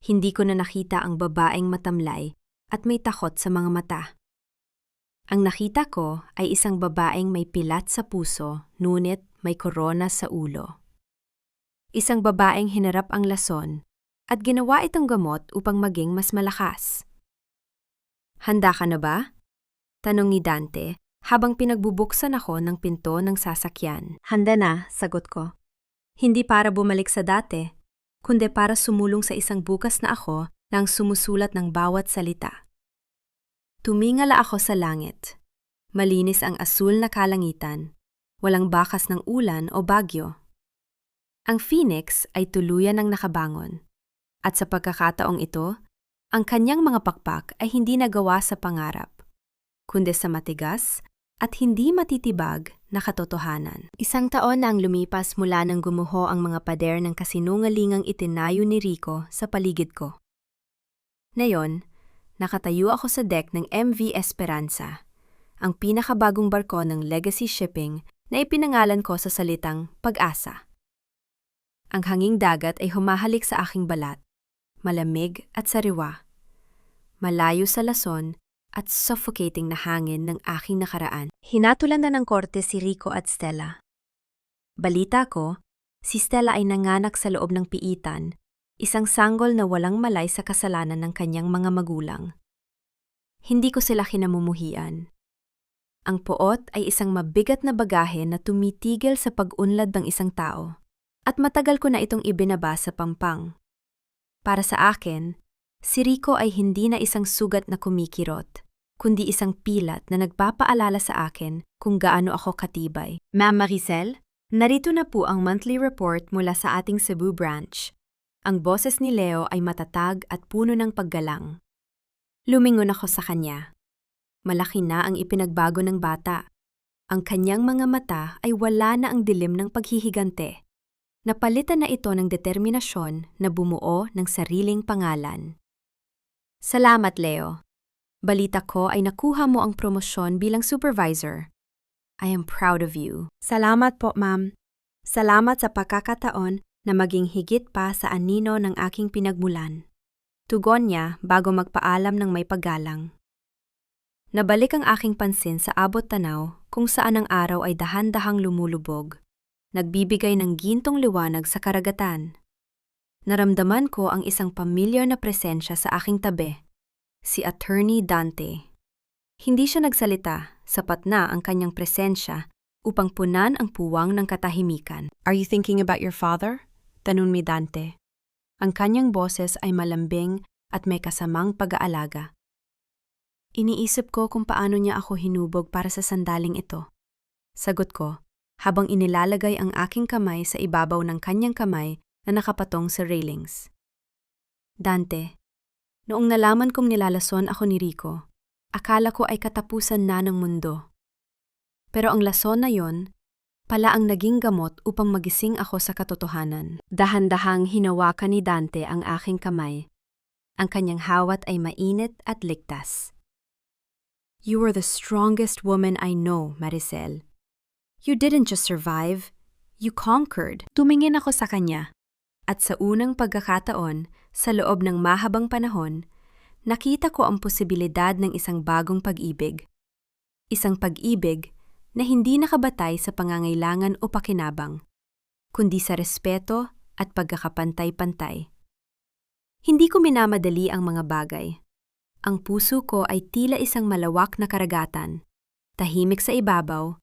Hindi ko na nakita ang babaeng matamlay at may takot sa mga mata. Ang nakita ko ay isang babaeng may pilat sa puso, ngunit may korona sa ulo. Isang babaeng hinarap ang lason at ginawa itong gamot upang maging mas malakas. Handa ka na ba? Tanong ni Dante habang pinagbubuksan ako ng pinto ng sasakyan. Handa na, sagot ko. Hindi para bumalik sa dati, kundi para sumulong sa isang bukas na ako nang sumusulat ng bawat salita. Tumingala ako sa langit. Malinis ang asul na kalangitan, walang bakas ng ulan o bagyo. Ang phoenix ay tuluyan ng nakabangon. At sa pagkakataong ito, ang kanyang mga pakpak ay hindi nagawa sa pangarap, kundi sa matigas at hindi matitibag na katotohanan. 1 taon na ang lumipas mula nang gumuho ang mga pader ng kasinungalingang itinayo ni Rico sa paligid ko. Ngayon, nakatayo ako sa deck ng MV Esperanza, ang pinakabagong barko ng legacy shipping na ipinangalan ko sa salitang pag-asa. Ang hanging dagat ay humahalik sa aking balat, malamig at sariwa, malayo sa lason at suffocating na hangin ng aking nakaraan. Hinatulan na ng korte si Rico at Stella. Balita ko, si Stella ay nanganak sa loob ng piitan, isang sanggol na walang malay sa kasalanan ng kanyang mga magulang. Hindi ko sila kinamumuhian. Ang poot ay isang mabigat na bagahe na tumitigil sa pag-unlad ng isang tao, at matagal ko na itong ibinaba sa pampang. Para sa akin, si Rico ay hindi na isang sugat na kumikirot, kundi isang pilat na nagpapaalala sa akin kung gaano ako katibay. Ma'am Maricel, narito na po ang monthly report mula sa ating Cebu branch. Ang boses ni Leo ay matatag at puno ng paggalang. Lumingon ako sa kanya. Malaki na ang ipinagbago ng bata. Ang kanyang mga mata ay wala na ang dilim ng paghihigante. Napalitan na ito ng determinasyon na bumuo ng sariling pangalan. Salamat, Leo. Balita ko ay nakuha mo ang promosyon bilang supervisor. I am proud of you. Salamat po, ma'am. Salamat sa pagkakataon na maging higit pa sa anino ng aking pinagmulan. Tugon niya bago magpaalam ng may paggalang. Nabalik ang aking pansin sa abot tanaw kung saan ang araw ay dahan-dahang lumulubog, nagbibigay ng gintong liwanag sa karagatan. Naramdaman ko ang isang pamilyar na presensya sa aking tabi, si Attorney Dante. Hindi siya nagsalita, sapat na ang kanyang presensya upang punan ang puwang ng katahimikan. Are you thinking about your father? Tanun ni Dante. Ang kanyang boses ay malambing at may kasamang pag-aalaga. Iniisip ko kung paano niya ako hinubog para sa sandaling ito. Sagot ko, habang inilalagay ang aking kamay sa ibabaw ng kanyang kamay na nakapatong sa railings. Dante, noong nalaman kong nilalason ako ni Rico, akala ko ay katapusan na ng mundo. Pero ang lason na yon, pala ang naging gamot upang magising ako sa katotohanan. Dahan-dahang hinawakan ni Dante ang aking kamay. Ang kanyang hawat ay mainit at ligtas. You are the strongest woman I know, Maricel. You didn't just survive, you conquered. Tumingin ako sa kanya. At sa unang pagkakataon, sa loob ng mahabang panahon, nakita ko ang posibilidad ng isang bagong pag-ibig. Isang pag-ibig na hindi nakabatay sa pangangailangan o pakinabang, kundi sa respeto at pagkakapantay-pantay. Hindi ko minamadali ang mga bagay. Ang puso ko ay tila isang malawak na karagatan, tahimik sa ibabaw,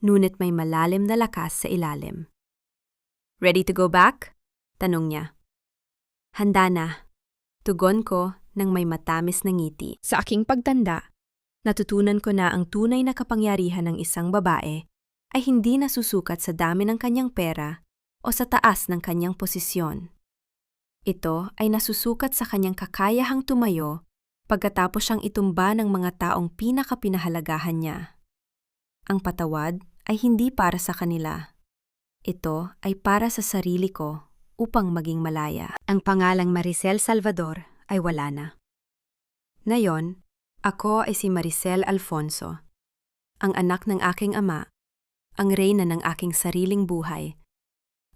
ngunit may malalim na lakas sa ilalim. Ready to go back? Tanong niya. Handa na. Tugon ko ng may matamis na ngiti. Sa aking pagtanda, natutunan ko na ang tunay na kapangyarihan ng isang babae ay hindi nasusukat sa dami ng kanyang pera o sa taas ng kanyang posisyon. Ito ay nasusukat sa kanyang kakayahang tumayo pagkatapos siyang itumba ng mga taong pinakapinahalagahan niya. Ang patawad ay hindi para sa kanila. Ito ay para sa sarili ko upang maging malaya. Ang pangalang Maricel Salvador ay wala na. Ngayon, ako ay si Maricel Alfonso, ang anak ng aking ama, ang reyna ng aking sariling buhay,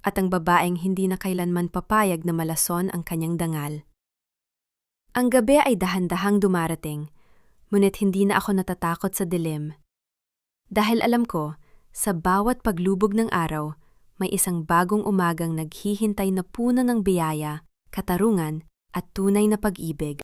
at ang babaeng hindi na kailanman papayag na malason ang kanyang dangal. Ang gabi ay dahan-dahang dumarating, ngunit hindi na ako natatakot sa dilim. Dahil alam ko, sa bawat paglubog ng araw, may isang bagong umagang naghihintay na puno ng biyaya, katarungan, at tunay na pag-ibig.